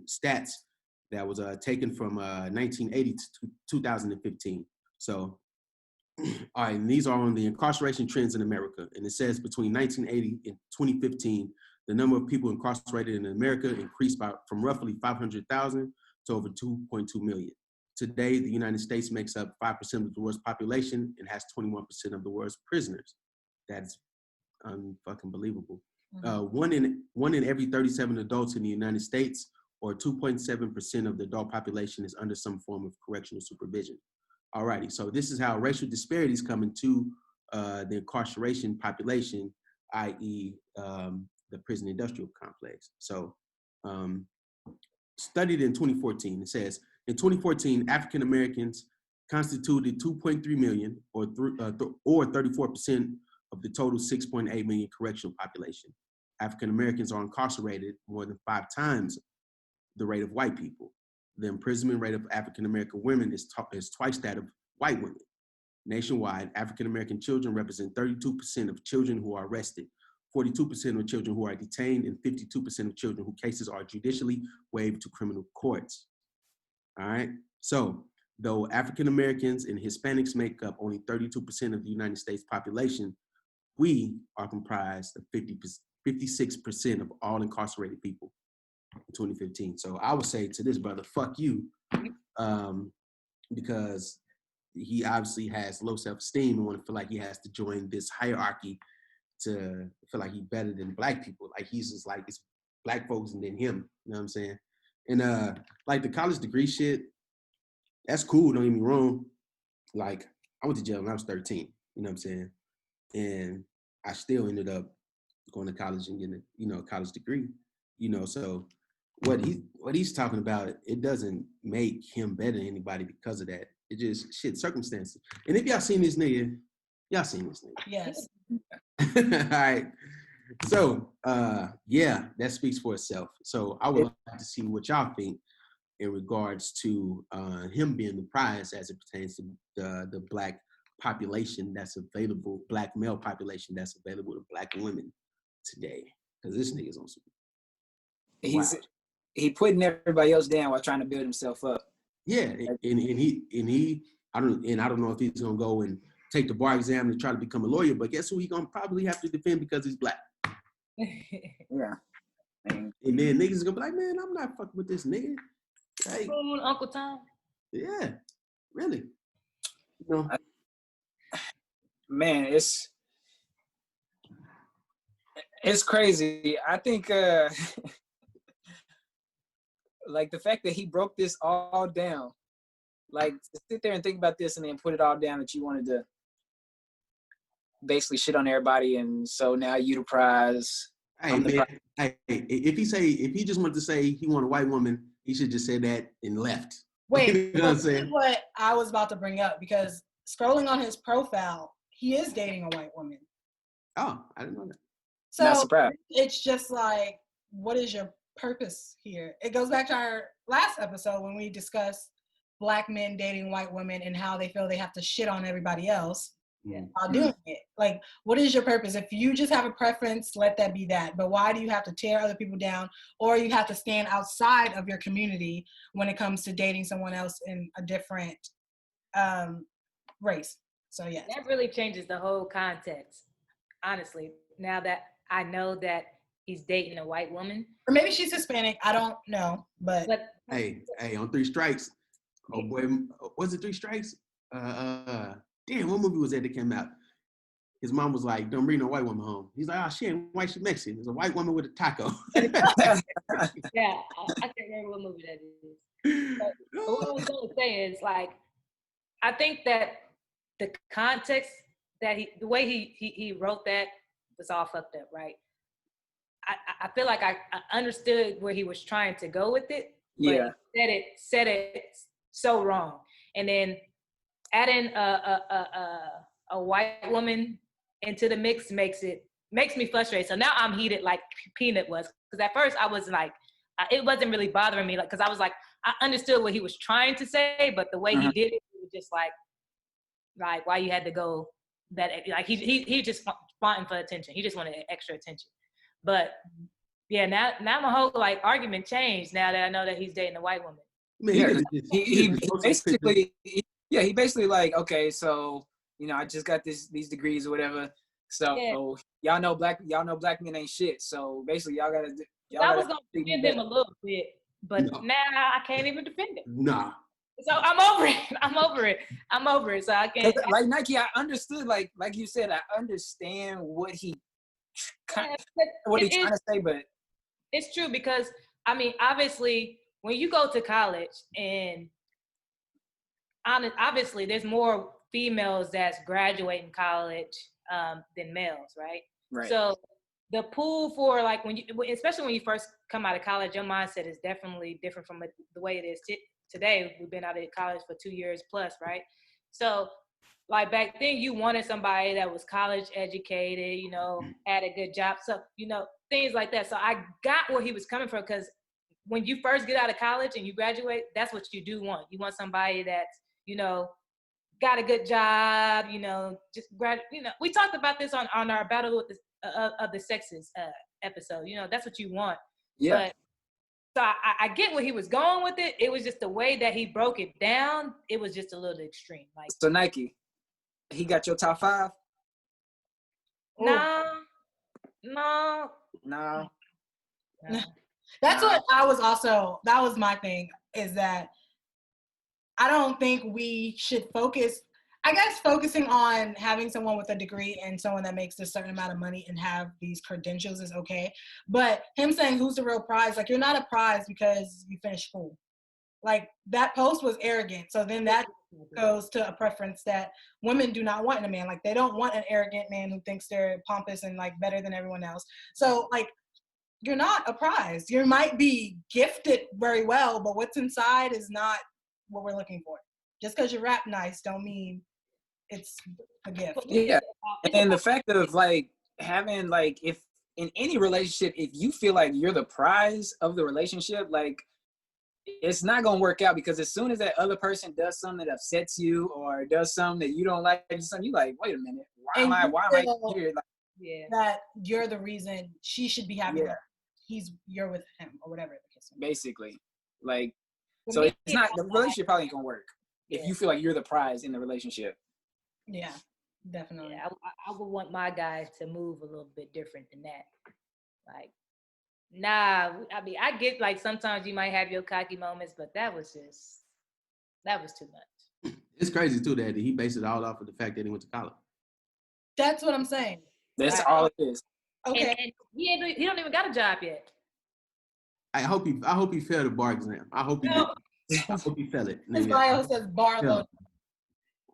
stats that was taken from 1980 to 2015. So All right, and these are on the incarceration trends in America. And it says between 1980 and 2015, the number of people incarcerated in America increased from roughly 500,000 to over 2.2 million. Today, the United States makes up 5% of the world's population and has 21% of the world's prisoners. That's unfucking believable. One in every 37 adults in the United States, or 2.7% of the adult population, is under some form of correctional supervision. Alrighty, so this is how racial disparities come into the incarceration population, i.e. The prison industrial complex. So studied in 2014, it says, in 2014, African Americans constituted 2.3 million, or 34% of the total 6.8 million correctional population. African Americans are incarcerated more than 5 times the rate of white people. The imprisonment rate of African American women is twice that of white women. Nationwide, African American children represent 32% of children who are arrested, 42% of children who are detained, and 52% of children whose cases are judicially waived to criminal courts. All right. So, though African Americans and Hispanics make up only 32% of the United States population, we are comprised of 56% of all incarcerated people in 2015. So I would say to this brother, fuck you, because he obviously has low self-esteem and want to feel like he has to join this hierarchy to feel like he's better than black people. Like he's just like, it's black folks and then him, you know what I'm saying? And like the college degree shit, that's cool, don't get me wrong. Like I went to jail when I was 13, you know what I'm saying? And I still ended up going to college and getting a, college degree, so what he's talking about, it doesn't make him better than anybody because of that. It just shit circumstances. And if y'all seen this nigga, y'all seen this nigga. Yes. All right. So yeah, that speaks for itself. So I would like to see what y'all think in regards to him being the prize as it pertains to the black population that's available, black male population that's available to black women today. Because this nigga's on some. He putting everybody else down while trying to build himself up. Yeah, and I don't know if he's gonna go and take the bar exam and try to become a lawyer, but guess who he gonna probably have to defend because he's black. Yeah. And then niggas is gonna be like, man, I'm not fucking with this nigga. Like, Uncle Tom. Yeah, really. Man, it's crazy. I think like the fact that he broke this all down, like to sit there and think about this and then put it all down that you wanted to basically shit on everybody, and so now you the prize. Hey man, if he just wanted to say he wanted a white woman, he should just say that and left. Wait, you know what I'm saying? What I was about to bring up, because scrolling on his profile, he is dating a white woman. Oh, I didn't know that. So Not surprised. It's just like, what is your purpose here? It goes back to our last episode when we discussed black men dating white women and how they feel they have to shit on everybody else while doing it. Like, what is your purpose? If you just have a preference, let that be that. But why do you have to tear other people down, or you have to stand outside of your community when it comes to dating someone else in a different race? So yeah, that really changes the whole context, honestly. Now that I know that he's dating a white woman, or maybe she's Hispanic, I don't know, but hey, on 3 Strikes, oh boy, was it 3 Strikes? Damn, what movie was that came out? His mom was like, don't bring no white woman home. He's like, oh, she ain't white, she Mexican. There's a white woman with a taco. Yeah, I can't remember what movie that is. But what I was going to say is, like, I think that the context that the way he wrote that was all fucked up, right? I feel like I understood where he was trying to go with it, but said it so wrong. And then adding a white woman into the mix makes me frustrated. So now I'm heated like Peanut was, because at first I was like, it wasn't really bothering me, like, because I was like, I understood what he was trying to say, but the way he did it was just like why you had to go that, like he just wanting for attention. He just wanted extra attention. But yeah, now my whole like argument changed now that I know that he's dating a white woman. He basically like, okay, so I just got these degrees or whatever. So y'all know black men ain't shit. So basically, y'all gotta. I was gonna defend them a little bit, but now I can't even defend it. Nah. So I'm over it. I'm over it. So I can't. Like Nike, I understood. Like you said, I understand what he's trying to say, but it's true because I mean, obviously, when you go to college, and obviously, there's more females that's graduating college than males, right? Right. So the pool for like especially when you first come out of college, your mindset is definitely different from the way it is today. We've been out of college for 2 years plus, right? So like back then you wanted somebody that was college educated, had a good job. So, things like that. So I got where he was coming from, because when you first get out of college and you graduate, that's what you do want. You want somebody that's, got a good job, just we talked about this on our Battle with of the Sexes episode. That's what you want. Yeah. But, so I get where he was going with it. It was just the way that he broke it down. It was just a little extreme. Like, so Nike, he got your top 5? No. That's what I was also. That was my thing. Is that I don't think we should focus. I guess focusing on having someone with a degree and someone that makes a certain amount of money and have these credentials is okay. But him saying who's the real prize, like, you're not a prize because you finished school. Like, that post was arrogant. So then that goes to a preference that women do not want in a man. Like, they don't want an arrogant man who thinks they're pompous and like better than everyone else. So like, you're not a prize. You might be gifted very well, but what's inside is not what we're looking for. Just because you rap nice don't mean it's a gift. Yeah. And the fact of like having like, if in any relationship, if you feel like you're the prize of the relationship, like, it's not gonna work out, because as soon as that other person does something that upsets you or does something that you don't like, you like, wait a minute, why am I here? Like, that you're the reason she should be happy that you're with him or whatever the case. Basically, like, so it's not, the relationship probably ain't gonna work if you feel like you're the prize in the relationship. Yeah, definitely. Yeah, I would want my guy to move a little bit different than that. Like, nah, I mean, I get like sometimes you might have your cocky moments, but that was too much. It's crazy too that he based it all off of the fact that he went to college. That's what I'm saying. That's all it is. Okay. And he don't even got a job yet. I hope he failed the bar exam. I hope he failed it. His bio says bar loaded.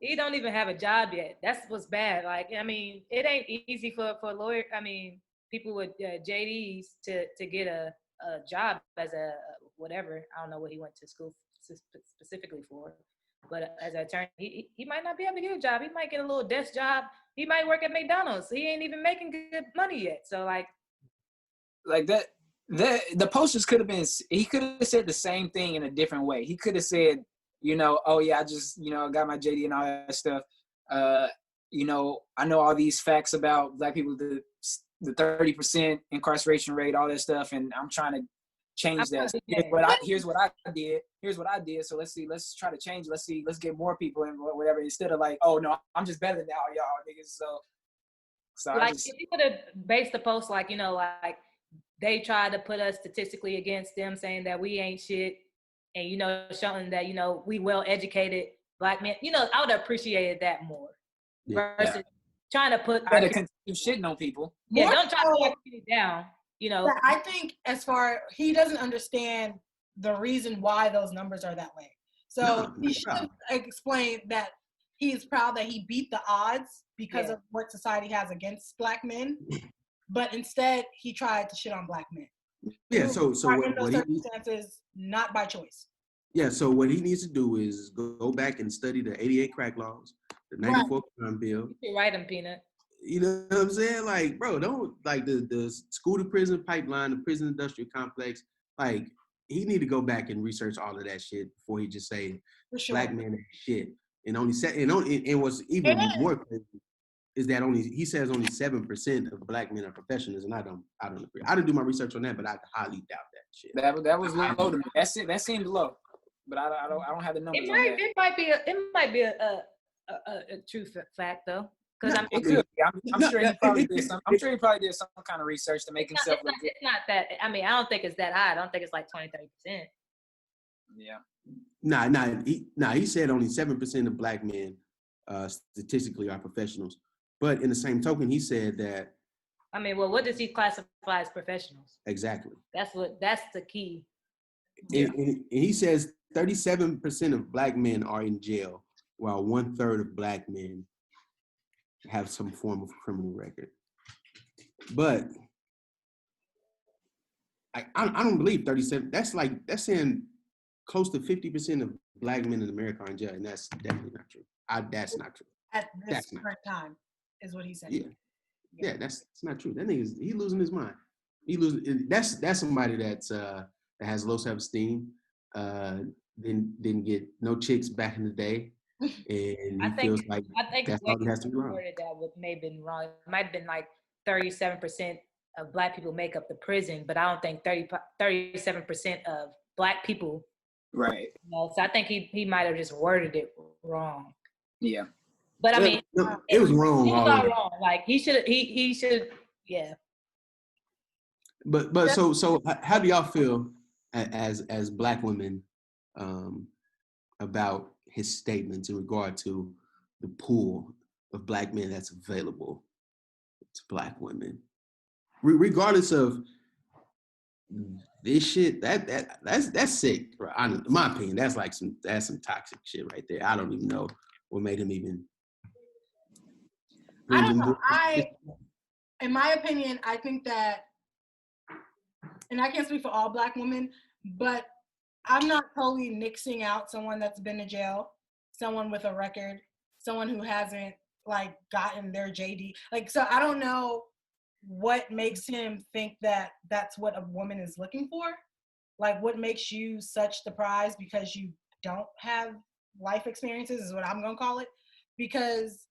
He don't even have a job yet. That's what's bad. Like, I mean, it ain't easy for a lawyer. I mean, people with JDs to get a job as a whatever. I don't know what he went to school specifically for, but as an attorney, he might not be able to get a job. He might get a little desk job. He might work at McDonald's. He ain't even making good money yet. So like that. The posters could have been. He could have said the same thing in a different way. He could have said, oh yeah, I just got my JD and all that stuff. I know all these facts about Black people, the 30% incarceration rate, all that stuff, and I'm trying to change that. Here's what I did. So let's try to change. Let's get more people in, whatever. Instead of like, oh no, I'm just better than all y'all niggas. So like, if you could have based the post like, like they tried to put us statistically against them, saying that we ain't shit, and showing that we well educated Black men. I would have appreciated that more versus trying to put. Try to continue shitting on people. Yeah, don't try to put it down. I think he doesn't understand the reason why those numbers are that way. So he should explain that he's proud that he beat the odds because of what society has against Black men, but instead he tried to shit on Black men. Yeah, so in those circumstances, not by choice. Yeah, so what he needs to do is go back and study the 88 crack laws, the 94 crime bill. You're right, Peanut. You know what I'm saying? Like, bro, don't, like, the school to prison pipeline, the prison industrial complex, like, he need to go back and research all of that shit before he just say Black men ain't shit. And what's even more crazy is that he says only 7% of Black men are professionals, and I don't agree. I didn't do my research on that, but I highly doubt that shit. That was low to me. That seemed low, but I don't have the numbers. It might be a true fact though, because No, I'm. It could be. I'm No, sure he no, probably it- did some. I'm sure he probably did some kind of research to make himself look good. It's not that. I mean, I don't think it's that high. I don't think it's like 20-30%. Yeah. He said only 7% of black men statistically are professionals. But in the same token, he said that I mean, well, what does he classify as professionals? exactly. That's the key. And he says 37% of black men are in jail, while 1/3 of black men have some form of criminal record. But I don't believe 37. That's saying close to 50% of black men in America are in jail, and that's definitely not true. That's not true. At this That's not current time, is what he said. Yeah, that's not true. That nigga's he losing his mind. That's somebody that has low self-esteem. Didn't get no chicks back in the day, and he feels like that's all he has to do wrong. That may have been wrong. It might have been like 37% of black people make up the prison, but I don't think 37% of black people. Right. You know, so I think he might have just worded it wrong. Yeah. But I mean, it was wrong. It was all wrong. Like he should. Yeah. But so how do y'all feel as black women about his statements in regard to the pool of black men that's available to black women, regardless of this shit? That's sick, bro. In my opinion, that's some toxic shit right there. I don't even know what made him even. I don't know. In my opinion, I think that, and I can't speak for all black women, but I'm not totally nixing out someone that's been to jail, someone with a record, someone who hasn't like gotten their JD. Like, so I don't know what makes him think that that's what a woman is looking for. Like, what makes you such the prize because you don't have life experiences is what I'm gonna call it. Because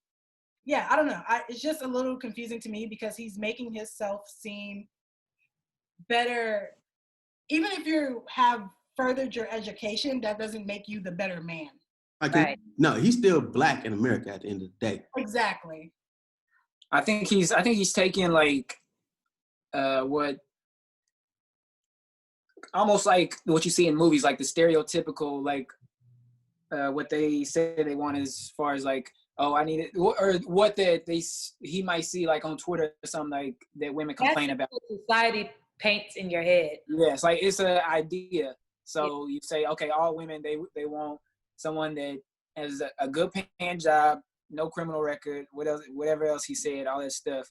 yeah, I don't know. It's just a little confusing to me because he's making himself seem better. Even if you have furthered your education, that doesn't make you the better man. Right. No, he's still black in America at the end of the day. Exactly. I think he's taking like what almost like what you see in movies, like the stereotypical like what they say they want as far as like, oh, I need it, or what that he might see like on Twitter or something like that women complain about. What society paints in your head. Yeah, it's like it's an idea. So you say, okay, all women they want someone that has a good paying job, no criminal record, whatever else he said, all that stuff.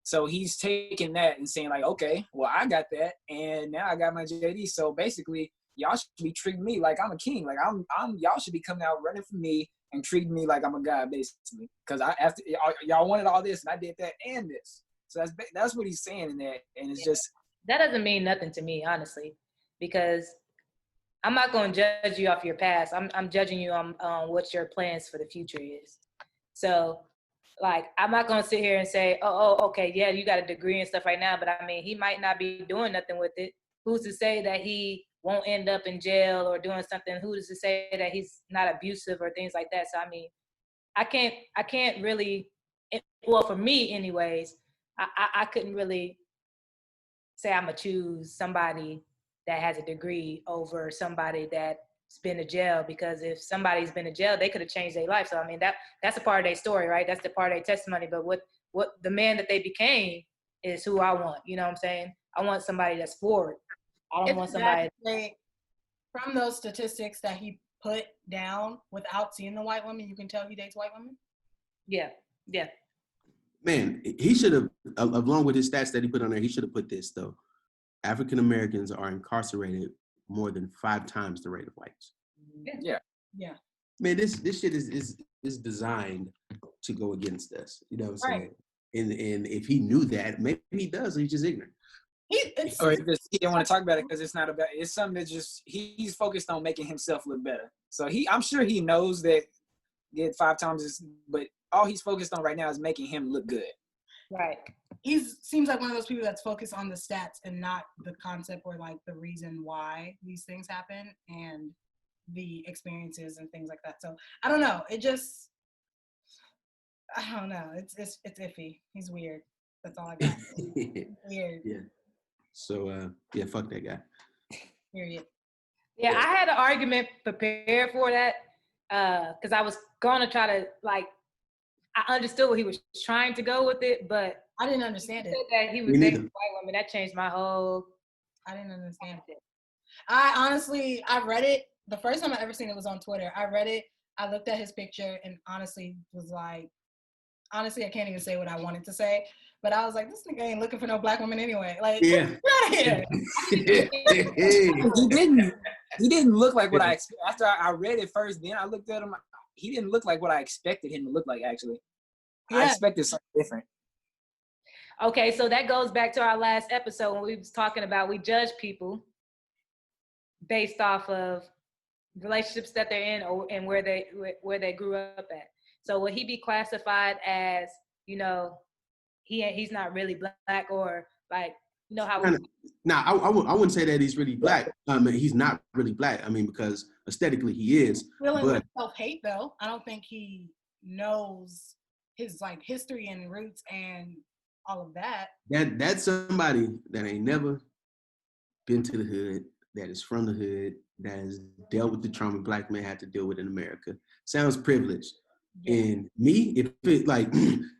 So he's taking that and saying like, okay, well I got that, and now I got my JD. So basically, y'all should be treating me like I'm a king. Like I'm y'all should be coming out running for me and treating me like I'm a god, basically. Because after y'all wanted all this, and I did that and this. So that's what he's saying in that, and it's just that doesn't mean nothing to me, honestly, because I'm not going to judge you off your past. I'm judging you on what your plans for the future is. So, like, I'm not going to sit here and say, oh, okay, yeah, you got a degree and stuff right now, but I mean, he might not be doing nothing with it. Who's to say that he won't end up in jail or doing something? Who's to say that he's not abusive or things like that? So, I mean, I can't really, well, for me anyways, I couldn't really say I'm going to choose somebody that has a degree over somebody that's been to jail, because if somebody's been to jail, they could have changed their life. So, I mean, that's a part of their story, right? That's the part of their testimony. But what the man that they became is who I want. You know what I'm saying? I want somebody that's forward. I don't want somebody. From those statistics that he put down without seeing the white women, you can tell he dates white women? Yeah. Man, he should have, along with his stats that he put on there, he should have put this, though. African Americans are incarcerated more than 5 times the rate of whites. Yeah. Man, this shit is designed to go against us. You know what I'm saying? And if he knew that, maybe he does. He's just ignorant. Or he don't want to talk about it because it's not about. It's something that just he's focused on making himself look better. So I'm sure he knows that get 5 times is, but all he's focused on right now is making him look good. Right. Seems like one of those people that's focused on the stats and not the concept or like the reason why these things happen and the experiences and things like that. So I don't know. It just, I don't know. It's iffy. He's weird. That's all I got. Weird. Yeah. So yeah, fuck that guy. Period. Yeah, I had an argument prepared for that because I was going to try to, like, I understood what he was trying to go with it, but I didn't understand it. that he was Me neither. dating white women. That changed my whole. I didn't understand it. I read it. The first time I ever seen it was on Twitter. I read it. I looked at his picture and honestly was like, I can't even say what I wanted to say. But I was like, this nigga ain't looking for no black woman anyway. Like, Yeah. get out of here. He didn't look like what I expected. After I read it first, then I looked at him. He didn't look like what I expected him to look like, actually. I expected something different. Okay, so that goes back to our last episode when we was talking about we judge people based off of relationships that they're in and where they grew up at. So would he be classified as, you know, he's not really black, or like, you know how? I wouldn't say that he's really black. He's not really black. I mean, because aesthetically he is. Feeling But with self-hate though. I don't think he knows his like history and roots and all of that. that's somebody that ain't never been to the hood, that is from the hood, that has dealt with the trauma black men had to deal with in America. Sounds privileged. Yeah. And me, if it like,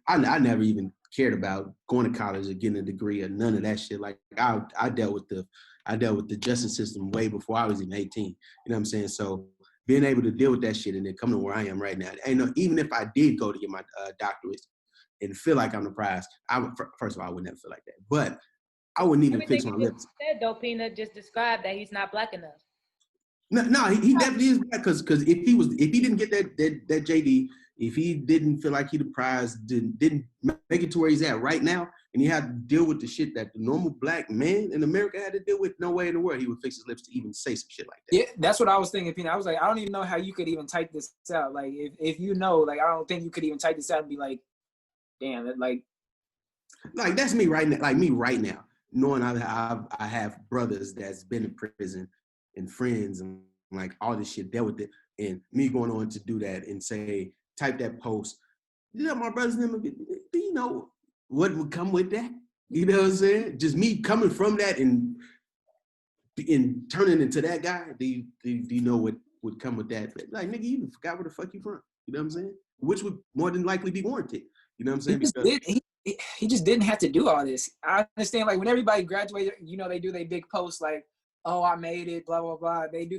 I never even cared about going to college or getting a degree or none of that shit. Like I dealt with the justice system way before I was even 18. You know what I'm saying? So being able to deal with that shit and then come to where I am right now, even if I did go to get my doctorate and feel like I'm the prize, first of all, I would never feel like that. But I wouldn't even fix my lips. Said though, Peanut just described that he's not black enough. No, he definitely is black because if he didn't get that JD, if he didn't feel like he the prize, didn't make it to where he's at right now, and he had to deal with the shit that the normal black man in America had to deal with, no way in the world he would fix his lips to even say some shit like that. Yeah, that's what I was thinking, Peanut. I was like, I don't even know how you could even type this out. Like, if you know, like, I don't think you could even type this out and be like, damn, like that's me right now. Like me right now, knowing I have brothers that's been in prison and friends and like all this shit, dealt with it, and me going on to do that and say, type that post, you know, my brothers and them, do you know what would come with that? You know what I'm saying? Just me coming from that and turning into that guy, do you know what would come with that? Like, nigga, you forgot where the fuck you from. You know what I'm saying? Which would more than likely be warranted. You know what I'm saying? He just didn't have to do all this. I understand, like, when everybody graduated, you know, they do their big posts like, oh, I made it, blah, blah, blah. They do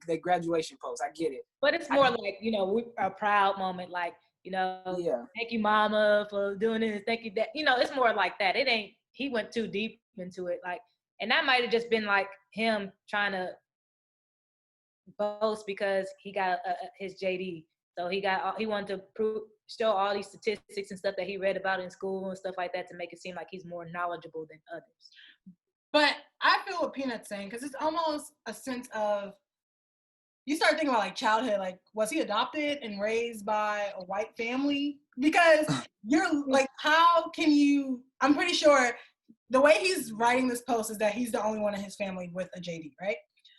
their graduation posts. I get it. But it's more like, you know, a proud moment, like, you know, thank you, mama, for doing this. Thank you, dad. You know, it's more like that. It ain't, he went too deep into it. Like, and that might have just been like him trying to boast because he got his JD. So he wanted to show all these statistics and stuff that he read about in school and stuff like that to make it seem like he's more knowledgeable than others. But I feel what Peanut's saying, because it's almost a sense of, you start thinking about like childhood, like, was he adopted and raised by a white family? Because you're like, how can you, I'm pretty sure the way he's writing this post is that he's the only one in his family with a JD, right?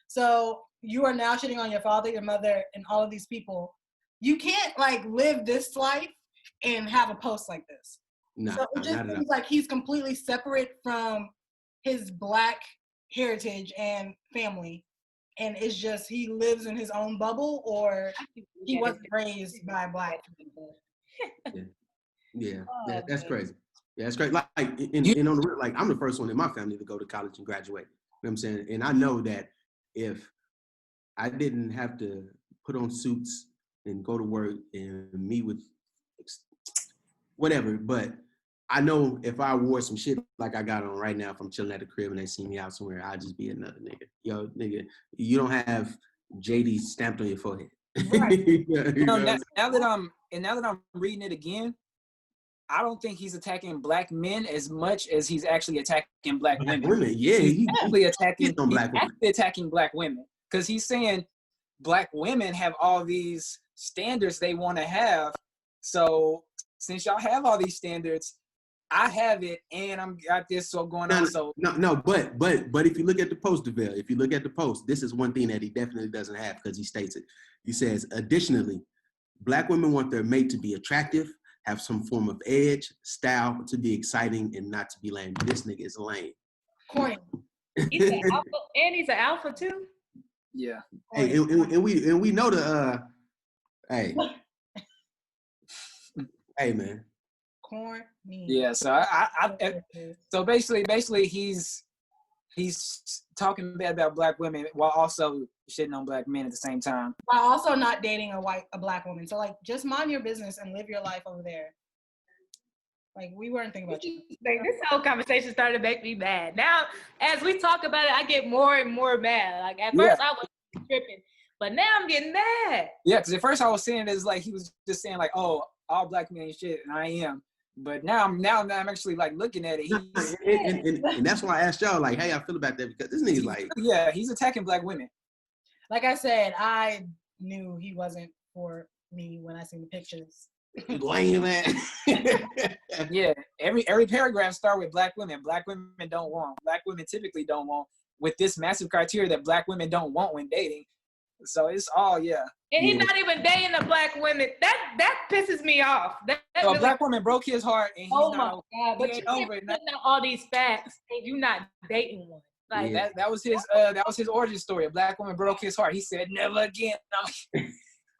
So you are now shitting on your father, your mother, and all of these people. You can't like live this life and have a post like this. No, so it just seems like he's completely separate from his black heritage and family, and it's just he lives in his own bubble, or he wasn't raised by black people. That's crazy. Yeah, that's great. Like, and on the real, like, I'm the first one in my family to go to college and graduate. You know what I'm saying? And I know that if I didn't have to put on suits and go to work and meet with whatever, but I know if I wore some shit like I got on right now, if I'm chilling at the crib and they see me out somewhere, I'd just be another nigga. Yo, nigga, you don't have JD stamped on your forehead. Right. Now that I'm reading it again, I don't think he's attacking black men as much as he's actually attacking black women. Yeah, he's actually attacking black women, because he's saying black women have all these standards they want to have. So since y'all have all these standards, I have it, and I'm got this so going on. So but if you look at the post, DeVille, if you look at the post, this is one thing that he definitely doesn't have, because he states it. He says, additionally, black women want their mate to be attractive, have some form of edge, style, to be exciting and not to be lame. This nigga is lame. Corny. He's an alpha, and he's an alpha too. Yeah. Hey, and we know the hey. Hey man. Corny. Yeah. So so basically he's talking bad about black women while also shitting on black men at the same time. While also not dating a black woman. So like, just mind your business and live your life over there. Like, we weren't thinking about you. Like, this whole conversation started to make me mad. Now, as we talk about it, I get more and more mad. Like, at first I was tripping, but now I'm getting mad. Yeah, because at first I was saying it as like he was just saying like, oh, all black men ain't shit, and I am. But now I'm actually like looking at it. And that's why I asked y'all like, how y'all feel about that? Because this nigga's like, yeah, he's attacking black women. Like I said, I knew he wasn't for me when I seen the pictures. lame man. Yeah, every paragraph start with black women. Black women don't want. Black women typically don't want, with this massive criteria that black women don't want when dating. So it's all And he's not even dating a black woman. That pisses me off. So a black woman broke his heart, and he's oh not. My God! But you can't put out all these facts, and you not dating one. Like that was his origin story. A black woman broke his heart. He said, "Never again."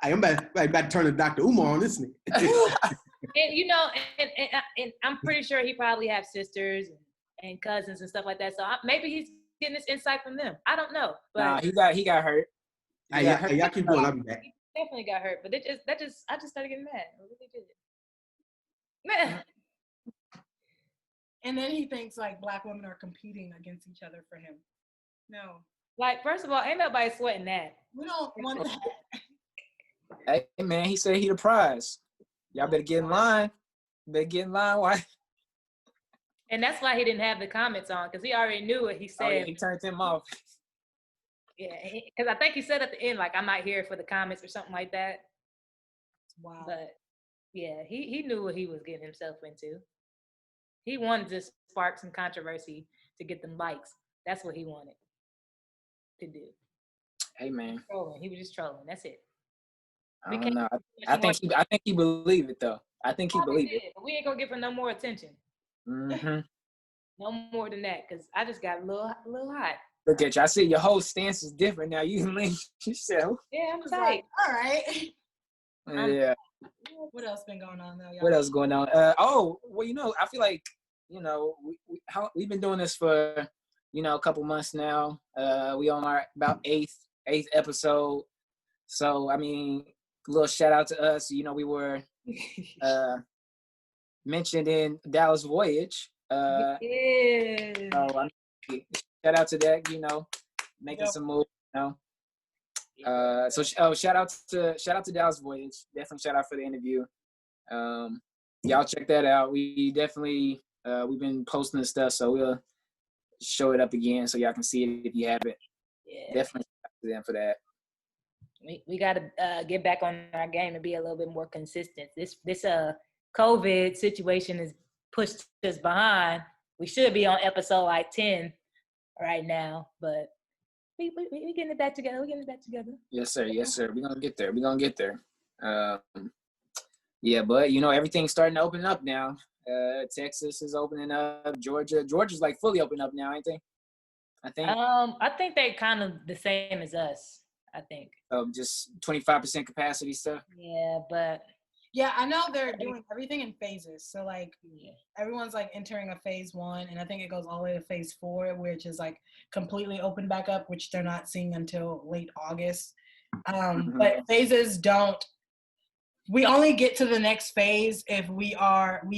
I'm about to turn to Dr. Umar on this nigga. And you know, and I'm pretty sure he probably have sisters and cousins and stuff like that. So maybe he's getting this insight from them. I don't know. But nah, he got hurt. Hey, y'all keep going. I'll be back. He definitely got hurt. But I just started getting mad. I really did. Man. And then he thinks like black women are competing against each other for him. No. Like, first of all, ain't nobody sweating that. We don't want that. Hey man, he said he the prize. Y'all better get in line. Why? And that's why he didn't have the comments on, because he already knew what he said. Oh, yeah, he turned them off. Yeah, because I think he said at the end, like, I'm not here for the comments or something like that. Wow. But yeah, he knew what he was getting himself into. He wanted to spark some controversy to get them likes. That's what he wanted to do. Hey man, He was just trolling. That's it. I don't know. I think he believe it though. I think he believe it. But we ain't gonna give him no more attention. Mm-hmm. No more than that, because I just got a little hot. Look at you. I see your whole stance is different now. You said, yeah, I'm It's tight. like, all right. yeah. What else been going on though, y'all? What else going on? Well, you know, I feel like, you know, we've been doing this for, you know, a couple months now. We on our about eighth episode. So I mean, a little shout out to us. You know, we were mentioned in Dallas Voyage. Yeah. So shout out to that. You know, making some moves. You know. So shout out to Dallas Voyage. Definitely shout out for the interview. Y'all check that out. We definitely we've been posting this stuff, so we'll show it up again so y'all can see it if you haven't. Yeah. Definitely shout out to them for that. We got to get back on our game and be a little bit more consistent. This COVID situation has pushed us behind. We should be on episode like 10 right now, but we getting it back together. We're getting it back together. Yes, sir. Yes, sir. We're gonna get there. Yeah, but you know, everything's starting to open up now. Texas is opening up. Georgia's like fully open up now, ain't they? I think they kind of the same as us. I think. Just 25% capacity stuff. Yeah, but. Yeah, I know they're doing everything in phases. So like everyone's like entering a phase 1, and I think it goes all the way to phase 4, which is like completely open back up, which they're not seeing until late August. But phases don't. We only get to the next phase if we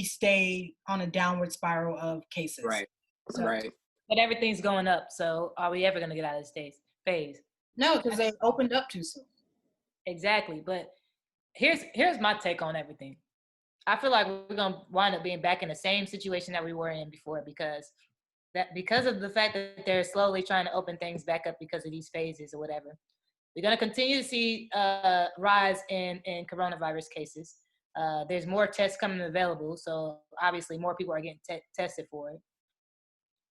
stay on a downward spiral of cases. Right. So, right. But everything's going up. So are we ever going to get out of this phase? No, because they opened up too soon. Exactly. But here's my take on everything. I feel like we're going to wind up being back in the same situation that we were in before because of the fact that they're slowly trying to open things back up because of these phases or whatever. We're going to continue to see rise in coronavirus cases. There's more tests coming available, so obviously more people are getting tested for it.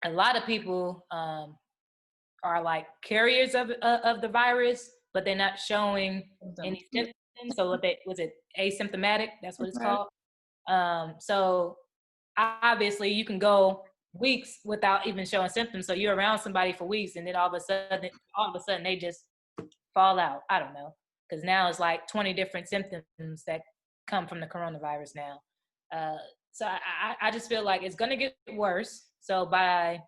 A lot of people are like carriers of the virus, but they're not showing any symptoms. So was it asymptomatic? That's what it's called. So obviously you can go weeks without even showing symptoms. So you're around somebody for weeks, and then all of a sudden they just fall out. I don't know, because now it's like 20 different symptoms that come from the coronavirus now. So I just feel like it's gonna get worse. So by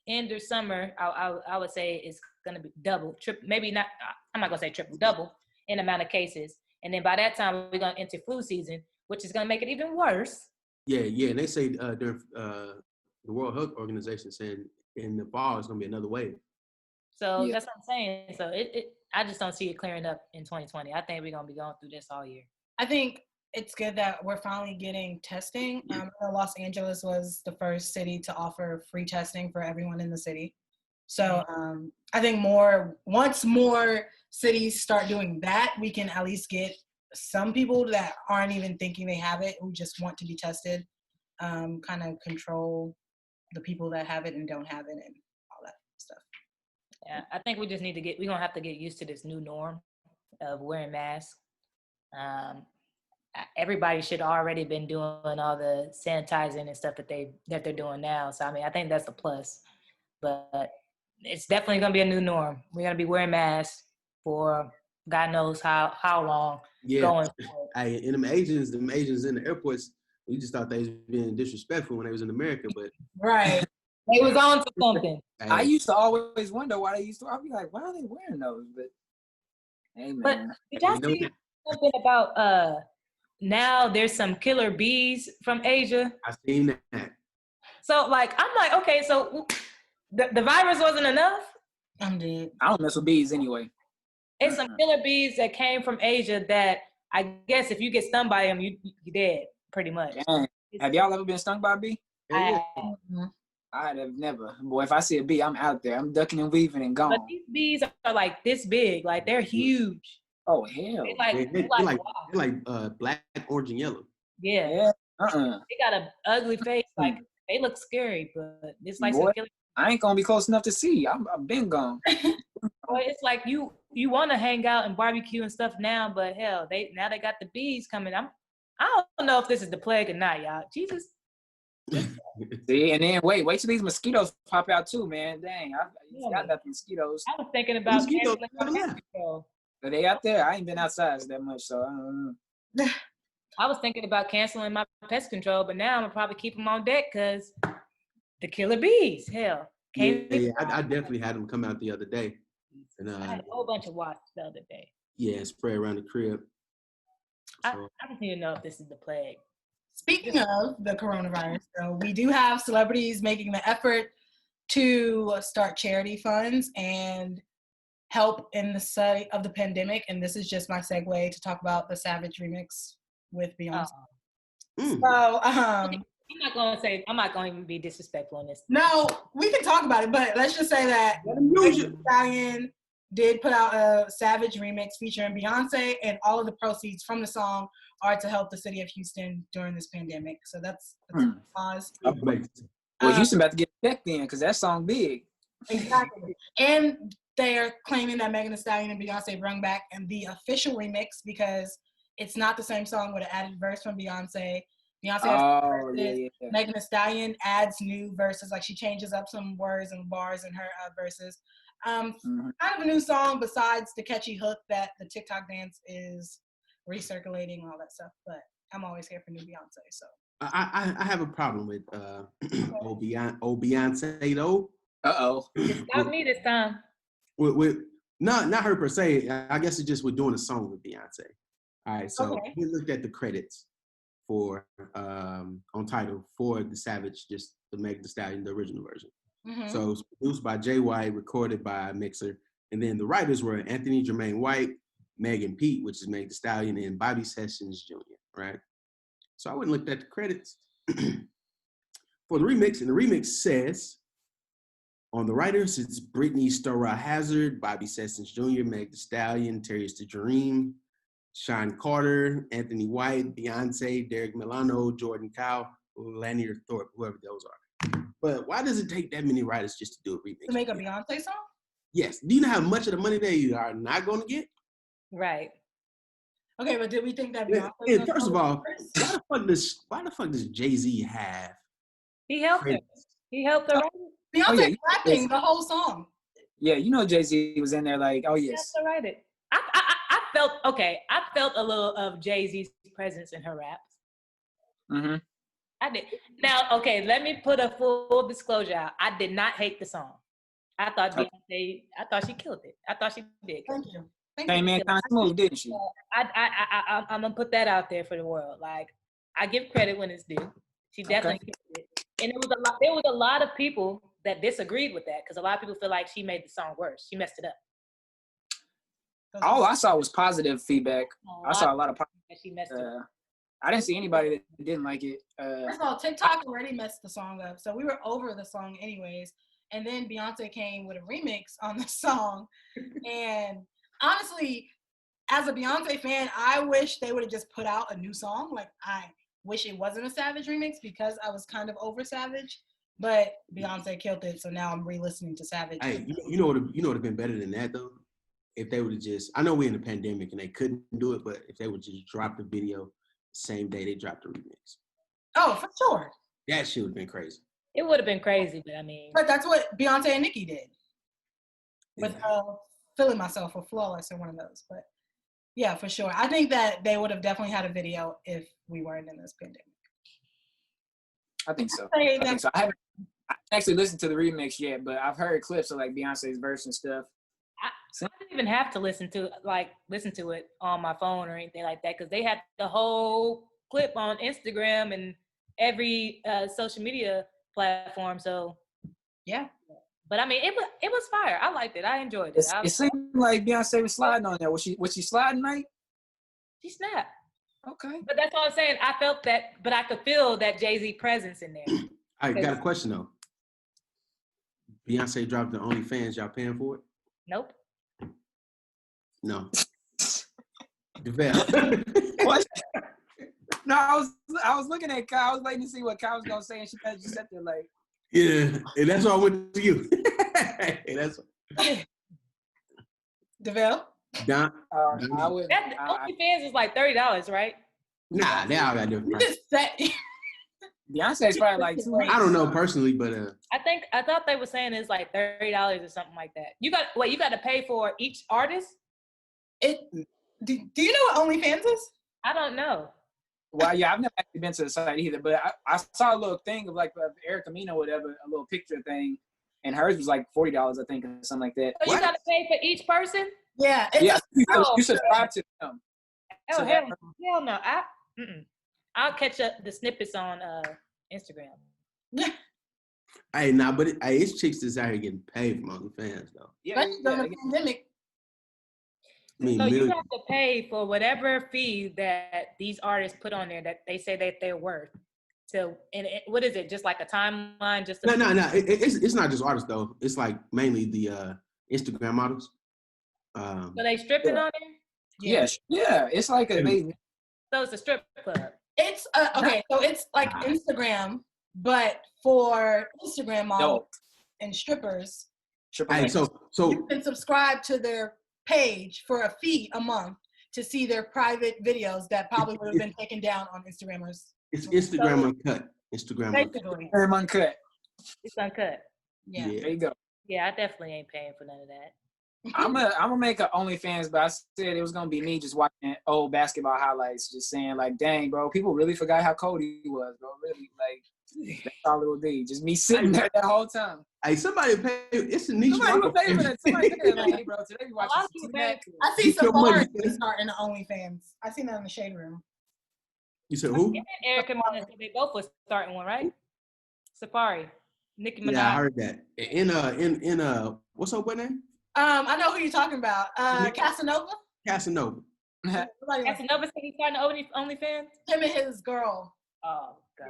end of summer, I would say it's gonna be double, triple, maybe not. I'm not gonna say triple, double in amount of cases. And then by that time we're gonna enter flu season, which is gonna make it even worse. Yeah, and they say during the World Health Organization saying in the fall it's gonna be another wave. So that's what I'm saying. So I just don't see it clearing up in 2020. I think we're gonna be going through this all year. I think it's good that we're finally getting testing. Los Angeles was the first city to offer free testing for everyone in the city. So I think once more cities start doing that, we can at least get some people that aren't even thinking they have it, who just want to be tested, kind of control the people that have it and don't have it and all that stuff. Yeah, I think we just we're gonna have to get used to this new norm of wearing masks. Everybody should already been doing all the sanitizing and stuff that they're doing now. So I mean, I think that's a plus, but it's definitely gonna be a new norm. We're gonna be wearing masks for God knows how long. Yeah, going and them Asians in the airports, we just thought they was being disrespectful when they was in America, but right, they was on to something. I used to always wonder why they I'd be like, why are they wearing those? But hey, man. But did y'all see something about now there's some killer bees from Asia? I seen that. So like I'm like, okay, so the virus wasn't enough? I'm dead. I don't mess with bees anyway. It's some killer bees that came from Asia that I guess if you get stung by them, you're dead, pretty much. Dang. Have y'all ever been stung by a bee? I have never. Boy, if I see a bee, I'm out there. I'm ducking and weaving and gone. But these bees are like this big, like they're huge. Oh hell! They're like black, orange, and yellow. Yeah. They got an ugly face. Like they look scary, but it's like Boy, some killer. I ain't gonna be close enough to see. I've been gone. But it's like you want to hang out and barbecue and stuff now, but hell, they got the bees coming. I don't know if this is the plague or not, y'all. Jesus. See, and then wait till these mosquitoes pop out too, man. Dang, I got the mosquitoes. I was thinking about canceling my pest control. Are they out there? I ain't been outside that much, so I don't know. I was thinking about canceling my pest control, but now I'm gonna probably keep them on deck because the killer bees. Hell, I definitely had them come out the other day, and I had a whole bunch of wasps the other day. Yeah, spray around the crib. So. I just need to know if this is the plague. Speaking of the coronavirus, so we do have celebrities making the effort to start charity funds and help in the study of the pandemic. And this is just my segue to talk about the Savage remix with Beyonce. So I'm not going to even be disrespectful on this. No, we can talk about it, but let's just say that Stallion did put out a Savage remix featuring Beyonce, and all of the proceeds from the song are to help the city of Houston during this pandemic. So that's a cause. Well, Houston about to get back then because that song big. Exactly. And they are claiming that Megan Thee Stallion and Beyonce bring back the official remix because it's not the same song with an added verse from Beyonce. Beyonce has verses. Megan Thee Stallion adds new verses, like she changes up some words and bars in her verses. Kind of a new song besides the catchy hook that the TikTok dance is recirculating and all that stuff. But I'm always here for new Beyonce. So I have a problem with old Beyonce though. Not me this time. With not her per se. I guess it's just we're doing a song with Beyonce. All right, so we looked at the credits for on Tidal for the Savage, just the Megan Thee Stallion, the original version. So it's produced by Jay White, recorded by Mixer, and then the writers were Anthony Jermaine White, Megan Pete, which is Megan Thee Stallion, and Bobby Sessions Jr. Right. So I went and looked at the credits for the remix, and the remix says on the writers it's Brittany Stora Hazard, Bobby Sessions Jr., Megan Thee Stallion, Terrius the Dream, Sean Carter, Anthony White, Beyonce, Derek Milano, Jordan Kyle, Lanier Thorpe, whoever those are. But why does it take that many writers just to do a remix? To make a Beyonce song? Yes. Do you know how much of the money they are not going to get? Right. Okay, but did we think that Yeah, Beyonce was gonna first of go all, first? why the fuck does Jay-Z have He helped her. credits? He helped her write it. Oh, yeah, Beyonce rapping the whole song. Yeah, you know Jay-Z was in there like, oh He yes. helped her write it. I felt okay. I felt a little of Jay-Z's presence in her raps. Mm-hmm. I did. Now, okay, let me put a full disclosure out. I did not hate the song. I thought Okay. Beyonce. I thought she killed it. I thought she did. Thank you. Thank Hey you. man, kind of smooth, didn't she? I'm gonna put that out there for the world. Like, I give credit when it's due. She definitely killed it. And it was a lot. There was a lot of people that disagreed with that because a lot of people feel like she made the song worse. She messed it up. All I saw was positive feedback. I saw a lot of that she messed it up. I didn't see anybody that didn't like it. First of all, TikTok already messed the song up, so we were over the song anyways. And then Beyonce came with a remix on the song. And honestly, as a Beyonce fan, I wish they would have just put out a new song. Like, I wish it wasn't a Savage remix because I was kind of over Savage. But Beyonce killed it, so now I'm re-listening to Savage. Hey, you know what would have been better than that though? If they would have just, I know we're in a pandemic and they couldn't do it, but if they would just drop the video the same day they dropped the remix, Oh, for sure. that shit would have been crazy. It would have been crazy, but I mean, But that's what Beyonce and Nicki did with Feeling Myself or Flawless or one of those. But yeah, for sure. I think that they would have definitely had a video if we weren't in this pandemic. I think so. Say I think that- so. I haven't actually listened to the remix yet, but I've heard clips of like Beyonce's verse and stuff. I didn't even have to listen to it on my phone or anything like that because they had the whole clip on Instagram and every social media platform. So Yeah. but I mean, it was fire. I liked it. I enjoyed it. It seemed like Beyonce was sliding on there. Was she sliding, Mike? She snapped. Okay. But that's all I'm saying. I felt that, but I could feel that Jay-Z presence in there. I got a question though. Beyonce dropped the OnlyFans. Y'all paying for it? Nope. No. DeVale. What? No, I was looking at Kyle. I was waiting to see what Kyle was gonna say, and she kind of just sat there like, Yeah, and that's why I went to you. And that's DeVille? Don. I would. That OnlyFans is like $30, right? Nah, they all got different You prices. just said Beyonce's probably like I don't know personally, but I thought they were saying it's like $30 or something like that. You got to pay for each artist? it. Do you know what OnlyFans is? I don't know. Well, yeah, I've never actually been to the site either, but I saw a little thing of like Erica Mena or whatever, a little picture thing, and hers was like $40, I think, or something like that. So you got to pay for each person? Yeah. It's Yeah, Oh, you subscribe to them. Oh, So hell, that- hell no. I'll catch up the snippets on Instagram. hey, nah, but it's chicks that's out here getting paid from OnlyFans though. Yeah, especially during the pandemic. I mean, So you millions. have to pay for whatever fee that these artists put on there that they say that they're worth. So, what is it? Just like a timeline? Just No. It's not just artists though. It's like mainly the Instagram models. So they stripping on there? yeah. It's like a So it's a strip club. It's okay. So it's like Instagram, but for Instagram models and strippers, triple Hey, X. so you can subscribe to their page for a fee a month to see their private videos that probably would have been taken down on Instagrammers. it's Instagram uncut. Instagram uncut. Basically, Very uncut. It's uncut. yeah. There you go. Yeah, I definitely ain't paying for none of that. I'm gonna make an OnlyFans, but I said it was gonna be me just watching old basketball highlights, just saying like, dang, bro, people really forgot how cold he was, bro. Really, like that's all it would be. Just me sitting there that whole time. Hey, somebody pay. It's a niche Somebody would market. pay for that. Somebody paid like, hey, bro, today we A lot watching of people T-Mac. pay. I see Get your money, Safari sis. starting the OnlyFans. I seen that in the shade room. You said who? And Erica Mena, they both was starting one, right? Safari. Nicki Minaj. Yeah, I heard that. In what's her boy name? I know who you're talking about. Casanova. Casanova. Somebody wants Casanova said he's starting OnlyFans? him and his girl. Oh, God.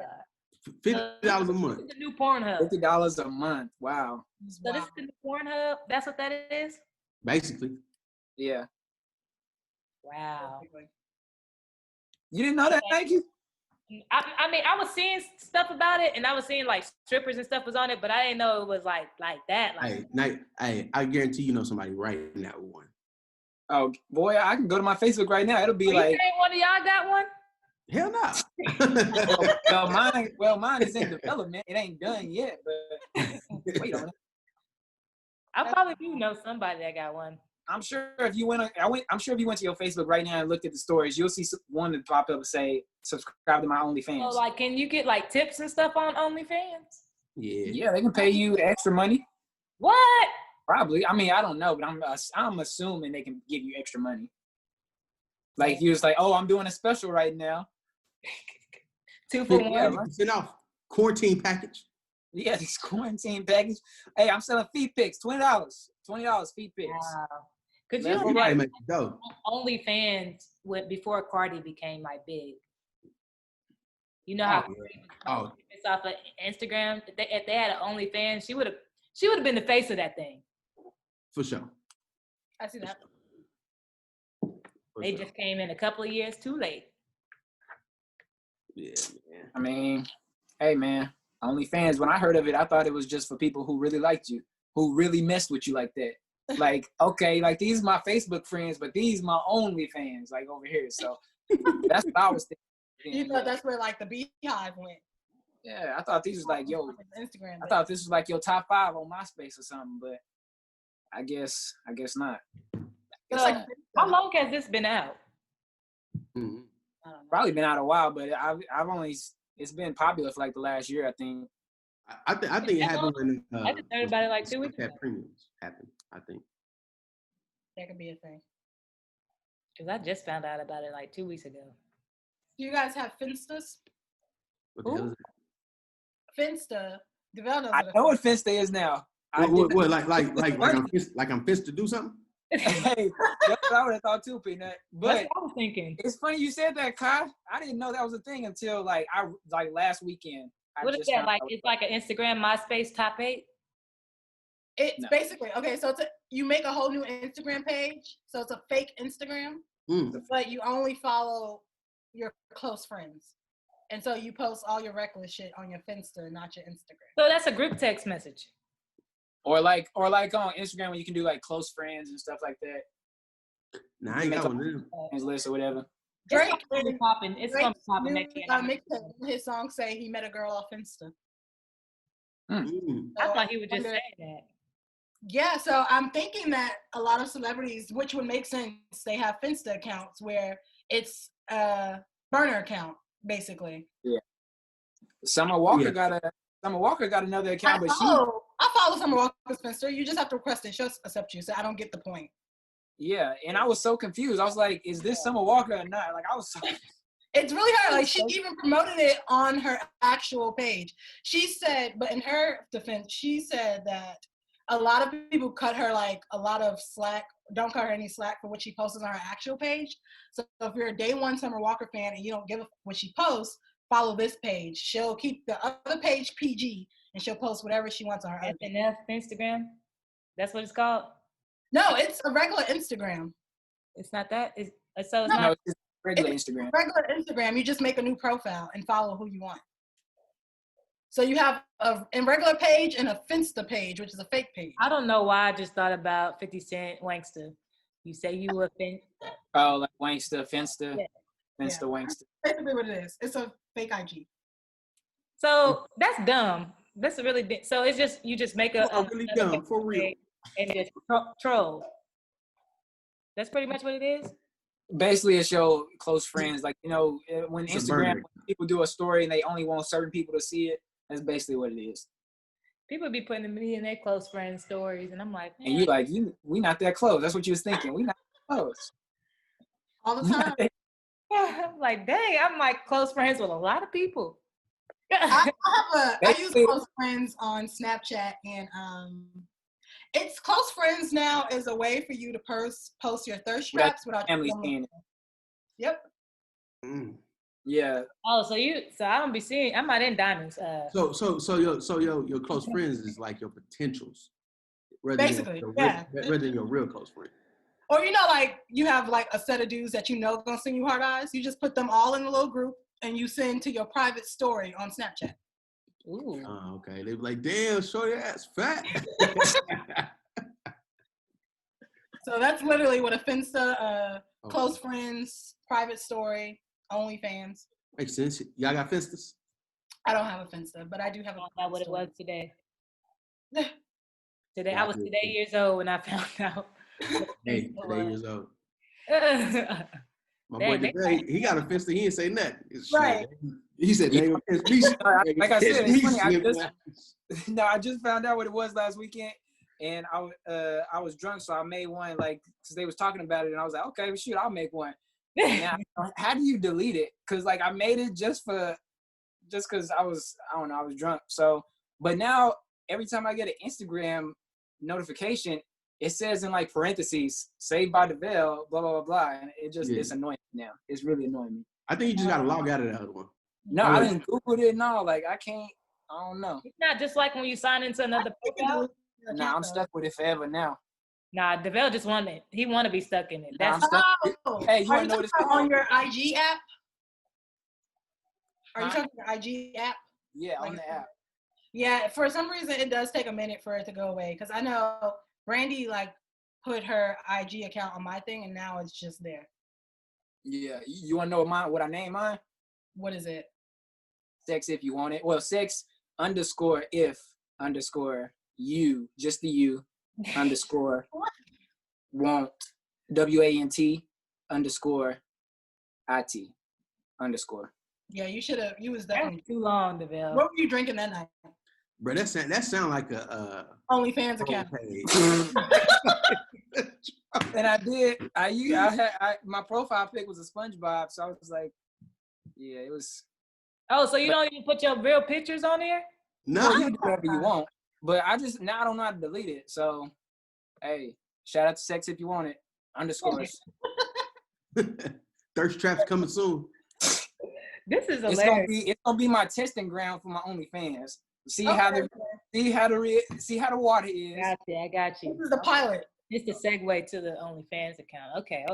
$50 a month. This is the new Pornhub. $50 a month. Wow. He's So this wild. is the new Pornhub? That's what that is? Basically. Yeah. Wow. You didn't know that? Thank you. I mean, I was seeing stuff about it, and I was seeing like strippers and stuff was on it, but I didn't know it was like that. Like, Hey, I guarantee you know somebody right now with one. Oh boy, I can go to my Facebook right now. It'll be You like, saying one of y'all got one? Hell no. mine is in development. It ain't done yet, but wait on it. I probably do know somebody that got one. I'm sure if you I'm sure if you went to your Facebook right now and looked at the stories, you'll see one that pop up and say, subscribe to my OnlyFans. So, like, can you get, like, tips and stuff on OnlyFans? Yeah, they can pay you extra money. What? Probably. I mean, I don't know, but I'm assuming they can give you extra money. Like, you're just like, oh, I'm doing a special right now. 2 for 1. Yeah, 50% off. Quarantine package. Yeah, this quarantine package. Hey, I'm selling feet pics, $20. $20 feet pics. Wow. Could That's you all right. imagine Make it dope. OnlyFans before Cardi became, like, big? You know how Oh, it's off of Instagram. If they had an OnlyFans, she would have been the face of that thing. for sure. I see that. For They sure. just came in a couple of years too late. Yeah, man. I mean, hey, man, OnlyFans, when I heard of it, I thought it was just for people who really liked you, who really messed with you like that. Like, okay, like, these my Facebook friends, but these my OnlyFans, like, over here. So that's what I was thinking. You thought that's where like the beehive went. Yeah, I thought these was like, yo, Instagram. I thought this was like your top 5 on MySpace or something, but I guess not. It's So, like how long has this been out? Mhm. I don't know. Probably been out a while, but I've only, it's been popular for like the last year, I think. I think it happened when I just heard about it like 2 weeks ago. Snapchat premiums happened. I think. That could be a thing. Because I just found out about it like 2 weeks ago. Do you guys have Finstas? What the hell is Finsta. Developers. I know what Finsta is now. that? What, like I'm pissed to do something? Hey, that's what I would have thought too, Peanut. That's But what I was thinking. it's funny you said that, Kai. I didn't know that was a thing until like last weekend. What is that? Like, it's like an Instagram, MySpace top 8? It's No. basically okay. So you make a whole new Instagram page. So it's a fake Instagram, but you only follow your close friends, and so you post all your reckless shit on your Finsta, not your Instagram. So that's a group text message. Or like on Instagram when you can do like close friends and stuff like that. Nah, I ain't got one of them. Friends list or whatever. Drake It's gonna be popping. It's gonna be popping next year. mixtape, his song say he met a girl off Insta. Mm. I So thought he would just wonder- say that. Yeah, so I'm thinking that a lot of celebrities, which would make sense, they have Finsta accounts where it's a burner account, basically. Summer Walker Yeah. got another account, but I follow Summer Walker's Finsta. You just have to request it. She'll accept you. So I don't get the point. yeah, and I was so confused. I was like, is this Summer Walker or not? Like I was so It's really her. Like, she even promoted it on her actual page. She said, but in her defense, she said that a lot of people cut her like a lot of slack, don't cut her any slack for what she posts on her actual page. So if you're a day one Summer Walker fan and you don't give a what she posts, follow this page. She'll keep the other page PG and she'll post whatever she wants on her other page. FNF Instagram? That's what it's called? No, it's a regular Instagram. It's not that? So it's No. no, not. it's just regular Instagram. Regular Instagram, you just make a new profile and follow who you want. So you have a regular page and a Finsta page, which is a fake page. I don't know why I just thought about 50 Cent Wankster. You say you were Oh, like Wankster, Finsta, Yeah. Finsta, Wankster. Basically what it is. It's a fake IG. So that's dumb. That's really so it's just you just make a really dumb, for real. and just troll. That's pretty much what it is. Basically, it's your close friends. Like, you know, when It's a Instagram, burner. when people do a story and they only want certain people to see it, that's basically what it is. People be putting me in their close friends' stories, and I'm like, And you like, we not that close. That's what you was thinking. We not that close. All the time. I'm like, dang, I'm like close friends with a lot of people. I use Basically- close friends on Snapchat, and it's close friends now is a way for you to post your thirst traps without Family someone- seeing it. Yep. Mm. Yeah. Oh, so I don't be seeing. I'm not in diamonds. So your close friends is like your potentials, rather Basically, than yeah. rather than your real close friend. Or like you have like a set of dudes that you know gonna send you hard eyes. You just put them all in a little group and you send to your private story on Snapchat. Ooh. Oh, okay. They be like, damn, shorty ass fat. So that's literally what a Finsta, close friends, private story, OnlyFans. Makes sense. Y'all got Finstas? I don't have a Finsta, but I do have a. I found out what it was today. Yeah. Today, I was today years old when I found out. Hey, today years old. My My boy today, he got a Finsta. He didn't say nothing. Right. He said, "They gonna catch me." Like I said, it's funny. I I just found out what it was last weekend, and I was drunk, so I made one like because they was talking about it, and I was like, okay, well, shoot, I'll make one. Now, how do you delete it? Because like I made it just because I was drunk. So, but now every time I get an Instagram notification, it says in like parentheses, saved by DeVale, blah, blah, blah, blah. And it's annoying now. It's really annoying me. think you just got to log out of that other one. No, I didn't Google it. No, like I don't know. It's not just like when you sign into another profile. Nah, I'm stuck with it forever now. Nah, DeVale just he want to be stuck in it. Nah, That's hey, you Are want to know what it's talking called? on your IG app? Are you Huh? talking your IG app? Yeah, Like on the app. Yeah, for some reason it does take a minute for it to go away because I know Brandy like put her IG account on my thing and now it's just there. Yeah, you want to know what I name mine? What is it? Sex if you want it. Well, sex _if _you, just the you _ want WANT _IT _. Yeah, you was that's definitely. too long, DeVale. What were you drinking that night? Bro, that sound like a OnlyFans account. And I did. I my profile pic was a SpongeBob, so I was like, yeah, it was. Oh, so you don't even put your real pictures on there? Well, you No, do whatever you want, but I don't know how to delete it. So, hey, shout out to sex if you want it _ thirst traps coming soon. This is It's hilarious. gonna be my testing ground for my OnlyFans. See how the water is. I got you. This is the pilot. It's the segue to the OnlyFans account. Okay.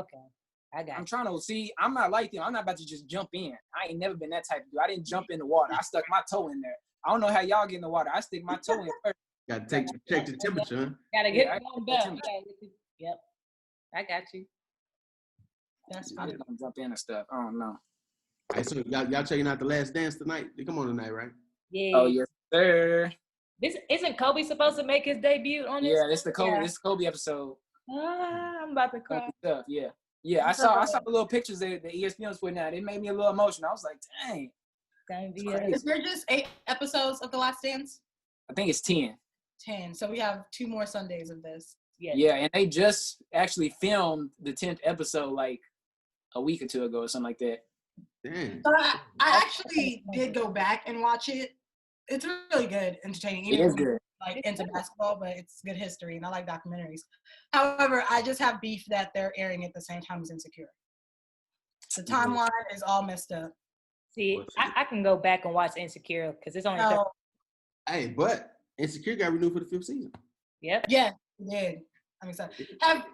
I got I'm you. trying to see. I'm not like them. I'm not about to just jump in. I ain't never been that type of dude. I didn't jump in the water. I stuck my toe in there. I don't know how y'all get in the water. I stick my toe in first. Got to check the temperature. Huh? Gotta get Yeah, going back. Yep. I got you. That's I'm fine. just gonna jump in and stuff. I don't know. All right, so y'all checking out The Last Dance tonight? They come on tonight, right? Yeah. Oh yes, sir. This isn't Kobe supposed to make his debut on this? Yeah, this the Kobe. Yeah. This Kobe episode. I'm about to cry. Stuff. Yeah. I saw the little pictures that the ESPN was putting out. It made me a little emotional. I was like, dang. Gonna be Crazy. Is there just 8 episodes of The Last Dance? I think it's 10. 10. So we have 2 more Sundays of this. Yeah, and they just actually filmed the 10th episode like a week or 2 ago or something like that. Damn. But I actually did go back and watch it. It's really good, entertaining. It is good. Like into basketball, but it's good history, and I like documentaries. However, I just have beef that they're airing at the same time as Insecure. The timeline is all messed up. See, I can go back and watch Insecure because it's only. So, Hey, but Insecure got renewed for the 5th season. Yep. yeah, we did. I'm excited.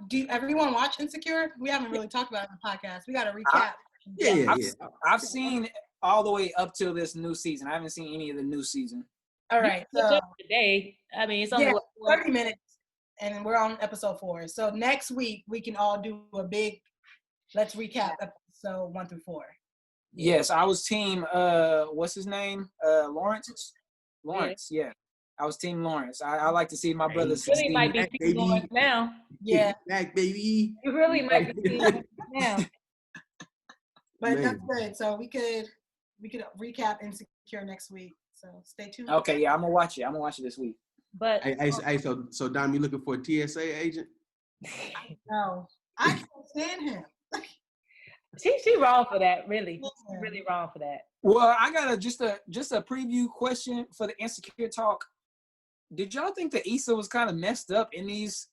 Do everyone watch Insecure? We haven't really talked about it in the podcast. We got to recap. Yeah. I've seen all the way up till this new season. I haven't seen any of the new season. All right. So, So today, I mean, it's only yeah, what, 30 minutes, and we're on episode 4. So next week we can all do a big. Let's recap episode 1 through 4. Yes, I was team. What's his name? Lawrence. Lawrence. Yeah, I was team Lawrence. I like to see my brother you really succeed. might be baby. team Lawrence now. Yeah, Back, baby. You really might be team Lawrence now. but Man. that's good. So we could recap Insecure next week. So stay tuned. Okay, yeah, I'm gonna watch it. I'm gonna watch it this week. But Hey, so Dom, you looking for a TSA agent? No, I can't stand him. she wrong for that. Really, Yeah. really wrong for that. Well, I got just a preview question for the Insecure talk. Did y'all think that Issa was kind of messed up in these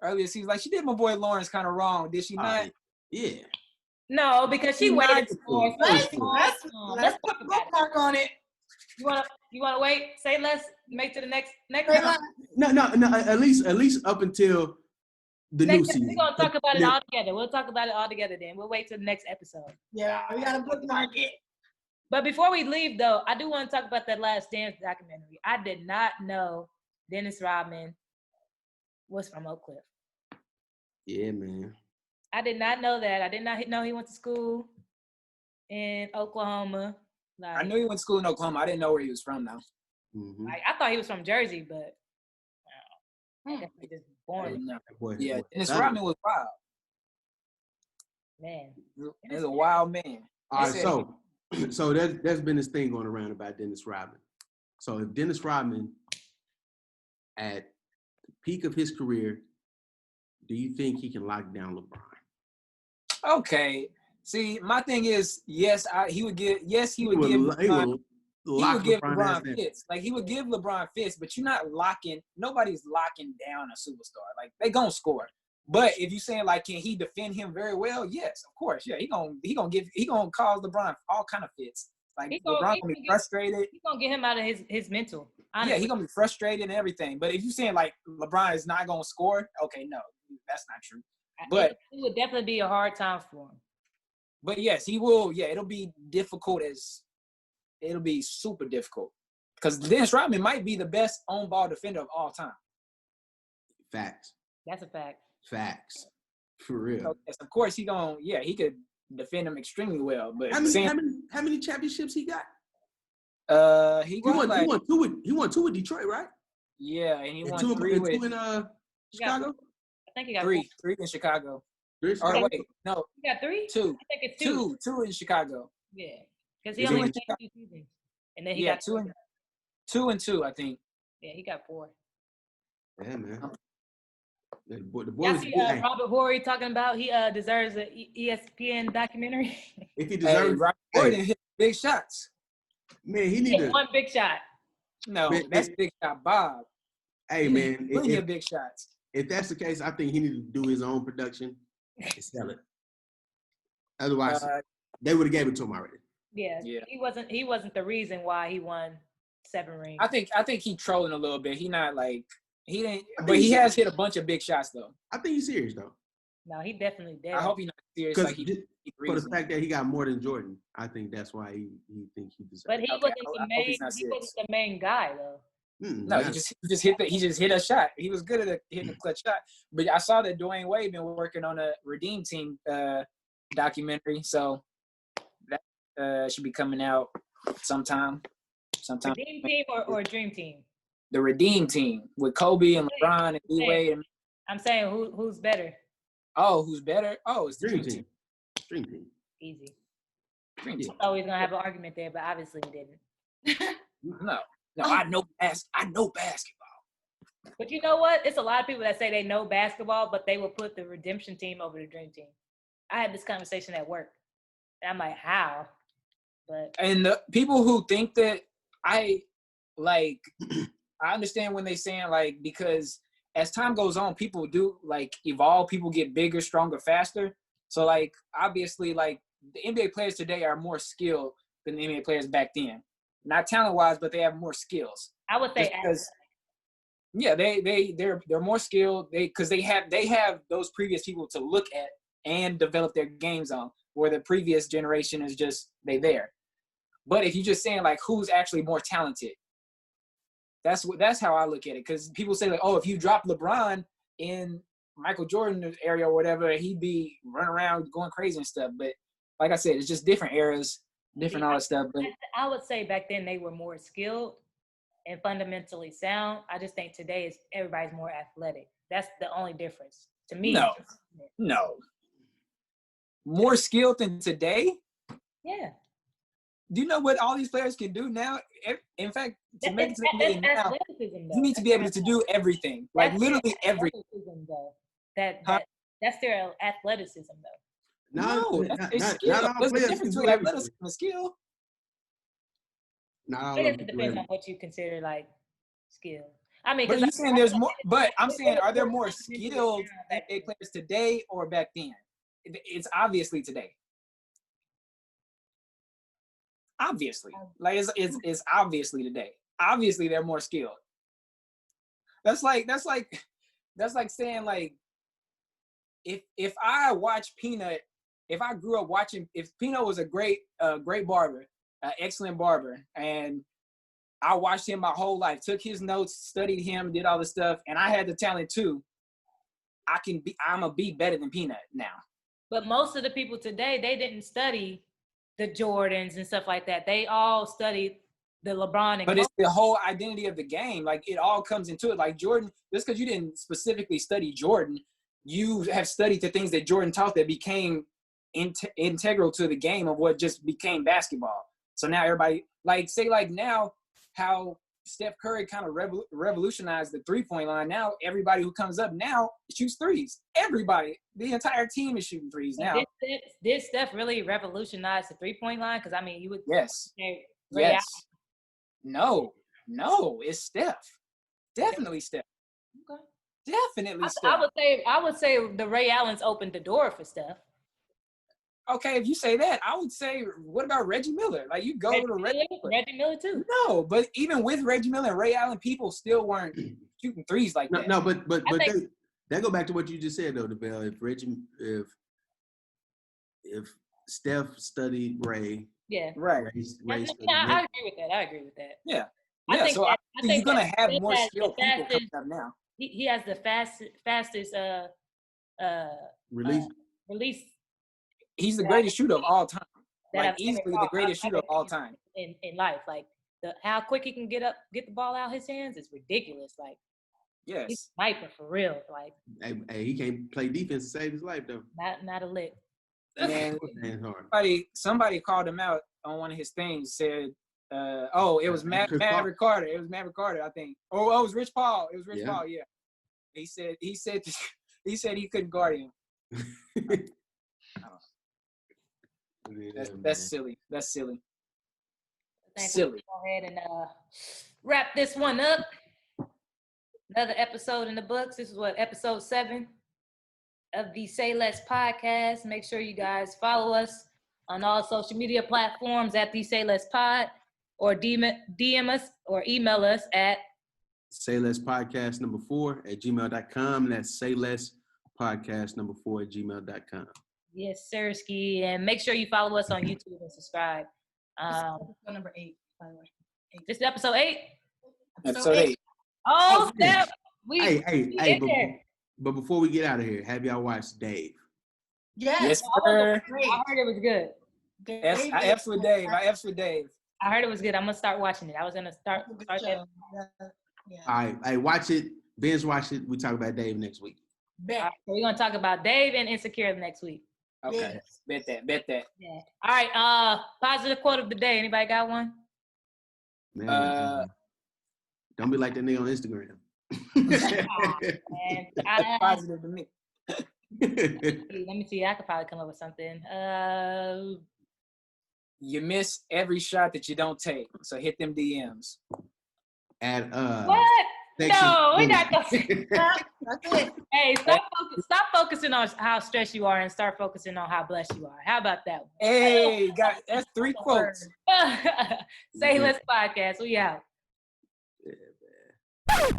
earlier seasons? Like she did my boy Lawrence kind of wrong, did she not? Yeah. No, because she waited for Let's Let's put talk a about it. bookmark on it. You wanna wait? Say let's make to the next No. At least up until the new season. We're gonna talk about it all together. We'll talk about it all together then. We'll wait till the next episode. Yeah, we got to bookmark it. But before we leave though, I do want to talk about that Last Dance documentary. I did not know Dennis Rodman was from Oak Cliff. Yeah, man. I did not know that. I did not know he went to school in Oklahoma. I knew he went to school in Oklahoma. I didn't know where he was from now. Mm-hmm. I thought he was from Jersey, but I Hmm. guess he just born. No. Boy, Yeah, boy, Dennis Southern. Rodman was wild. Man. He's a wild man. All right, They said so there's been this thing going around about Dennis Rodman. So if Dennis Rodman, at the peak of his career, do you think he can lock down LeBron? Okay. See, my thing is, yes, he would give He would lock give LeBron LeBron ass down. fits. Like he would give LeBron fits, but you're not locking. Nobody's locking down a superstar. Like they gonna score. But if you're saying like, can he defend him very well? Yes, of course. Yeah, he gonna cause LeBron all kind of fits. Like LeBron gonna be frustrated. He's gonna get him out of his mental. Honestly. Yeah, he gonna be frustrated and everything. But if you're saying like LeBron is not gonna score, okay, no, that's not true. But it would definitely be a hard time for him. But yes, he will. Yeah, it'll be difficult it'll be super difficult because Dennis Rodman might be the best on-ball defender of all time. Facts. That's a fact. Facts. For real. So, yes, of course, he could defend him extremely well. But How many championships he got? he won two with Detroit, right? Yeah, and he won two three with in Chicago. I think he got three in Chicago. Three in Or Chicago? wait, no, He got 3? two. I think it's 2. Two in Chicago. Yeah, because he Is only it- played 2 seasons, and then he Yeah, got 2 and 2, I think. Yeah, he got 4. Yeah, man. The boy Y'all was see good. Hey, Robert Horry talking about he deserves an ESPN documentary. if he Hey, deserves, Robert Gordon hit big shots. man, he He need hit to. one big shot. No, Man, that's big shot Bob. Hey, man, Plenty of big shots. if that's the case, I think he need to do his own production and sell it. Otherwise, they would have gave it to him already. Yeah, Yeah. He wasn't the reason why he won 7 rings. I think he trolling a little bit. He not like he didn't, I think but he he's has hit a bunch of big shots though. I think he's serious though, No, he definitely did. I hope he's not serious. because Like he for the fact that he got more than Jordan, I think that's why he think he deserves. But he Okay, wasn't I the hope main. he's not He serious. wasn't the main guy though. No, he just hit a shot. He was good at hitting a clutch shot. But I saw that Dwayne Wade been working on a Redeem Team documentary, so that should be coming out sometime. Redeem Team or Dream Team? The Redeem Team with Kobe and LeBron and D Wade. And, I'm saying who's better? who's better? Oh, it's the Dream Team. Dream Team. Easy. Dream Team. I thought we was gonna have an argument there, but obviously we didn't. No, I know basketball. But you know what? It's a lot of people that say they know basketball, but they will put the Redemption Team over the Dream Team. I had this conversation at work. And I'm like, how? But And the people who think that I understand when they saying like, because as time goes on, people do like evolve, people get bigger, stronger, faster. So like obviously like the NBA players today are more skilled than the NBA players back then. Not talent wise, but they have more skills. I would say Just because, yeah, they're more skilled. Because they have those previous people to look at and develop their games on, where the previous generation is just they there. But if you're just saying like who's actually more talented, that's how I look at it. Because people say like, oh, if you drop LeBron in Michael Jordan's area or whatever, he'd be running around going crazy and stuff. But like I said, it's just different eras, different all that stuff. But I would say back then they were more skilled and fundamentally sound. I just think today is everybody's more athletic. That's the only difference to me. No. More skilled than today? Yeah. Do you know what all these players can do now? In fact, to make it to the NBA now, athleticism, though. you need to be able to do everything. Like That's literally their everything. athleticism, though. That's their athleticism, though. No, that's skill. not all There's a players difference can do between everything. athleticism and skill. Not all I of guess them it do depends on everything. what you consider like skill. I mean, But 'cause you're saying there's more. But I'm saying, are there more fundamentally skilled sound NBA players today or back then? It's obviously today. Obviously, like it's obviously today. Obviously, they're more skilled. That's like saying like if I watch Peanut, if I grew up watching, if Peanut was a great barber, an excellent barber, and I watched him my whole life, took his notes, studied him, did all this stuff, and I had the talent too. I'm gonna be better than Peanut now. But most of the people today, they didn't study the Jordans and stuff like that. They all studied the LeBron and But it's Kobe. the whole identity of the game. Like, it all comes into it. Like, Jordan, just because you didn't specifically study Jordan, you have studied the things that Jordan taught that became integral to the game of what just became basketball. So now everybody, like, say, like, now how Steph Curry kind of revolutionized the three-point line. Now everybody who comes up now shoots threes. Everybody, the entire team is shooting threes now. Did Steph really revolutionize the three-point line? Because, I mean, you would Yes. say Yes. No, it's Steph. Definitely Steph. Okay. Definitely Steph. I would say the Ray Allen's opened the door for Steph. Okay, if you say that, I would say, what about Reggie Miller? Like, you go to Reggie Miller. Reggie Miller too. No, but even with Reggie Miller and Ray Allen, people still weren't shooting threes like that. No, but think- that go back to what you just said though, DeBell. If Steph studied Ray, Yeah. Right. Ray I studied agree with that. I agree with that. Yeah. I Yeah. think So that- I I think think you're gonna that have Steph more has skilled the people fastest- coming up now. He has the fastest release. release He's the greatest shooter of all time. that Like, I've ever easily saw- the greatest I've shooter of ever all seen time. in life. Like how quick he can get the ball out his hands is ridiculous. Like he's a Yes. sniper for real. Like Hey, he can't play defense to save his life though. not a lick. Man, Man's hard. somebody called him out on one of his things, said, it was Chris Maverick Paul. Carter. It was Maverick Carter, I think. Oh, it was Rich Paul. It was Rich Yeah. Paul, yeah. He said he couldn't guard him. That's man. silly. That's silly. I think Silly. we'll go ahead and wrap this one up. Another episode in the books. This is episode 7 of the Say Less podcast. Make sure you guys follow us on all social media platforms at the Say Less Pod, or DM us or email us at Say Less Podcast 4 at gmail.com. That's Say Less Podcast 4 at gmail.com. yes, Sirski, and make sure you follow us on YouTube and subscribe. Episode number 8, by the way. This is episode 8. Episode 8. Oh, snap! We Hey, in there. but before we get out of here, have y'all watched Dave? Yes, Oh, sir. I heard it was good. I F's with Dave. I heard it was good. I'm gonna start watching it. I was gonna start that. Yeah. All right, hey, watch it. Binge watch it. We talk about Dave next week. Bet. All right, so we're gonna talk about Dave and Insecure next week. Okay. Yes. Bet that. Yeah. All right. Positive quote of the day. Anybody got one? Man, don't be like that nigga on Instagram. And That's positive to me. let me see. I could probably come up with something. You miss every shot that you don't take. So hit them DMs. At What? section- No, we not gonna. That's it. Hey, stop focusing on how stressed you are and start focusing on how blessed you are. How about that Hey, that's 3 quotes. one? Say Less Podcast. We out. Yeah, man.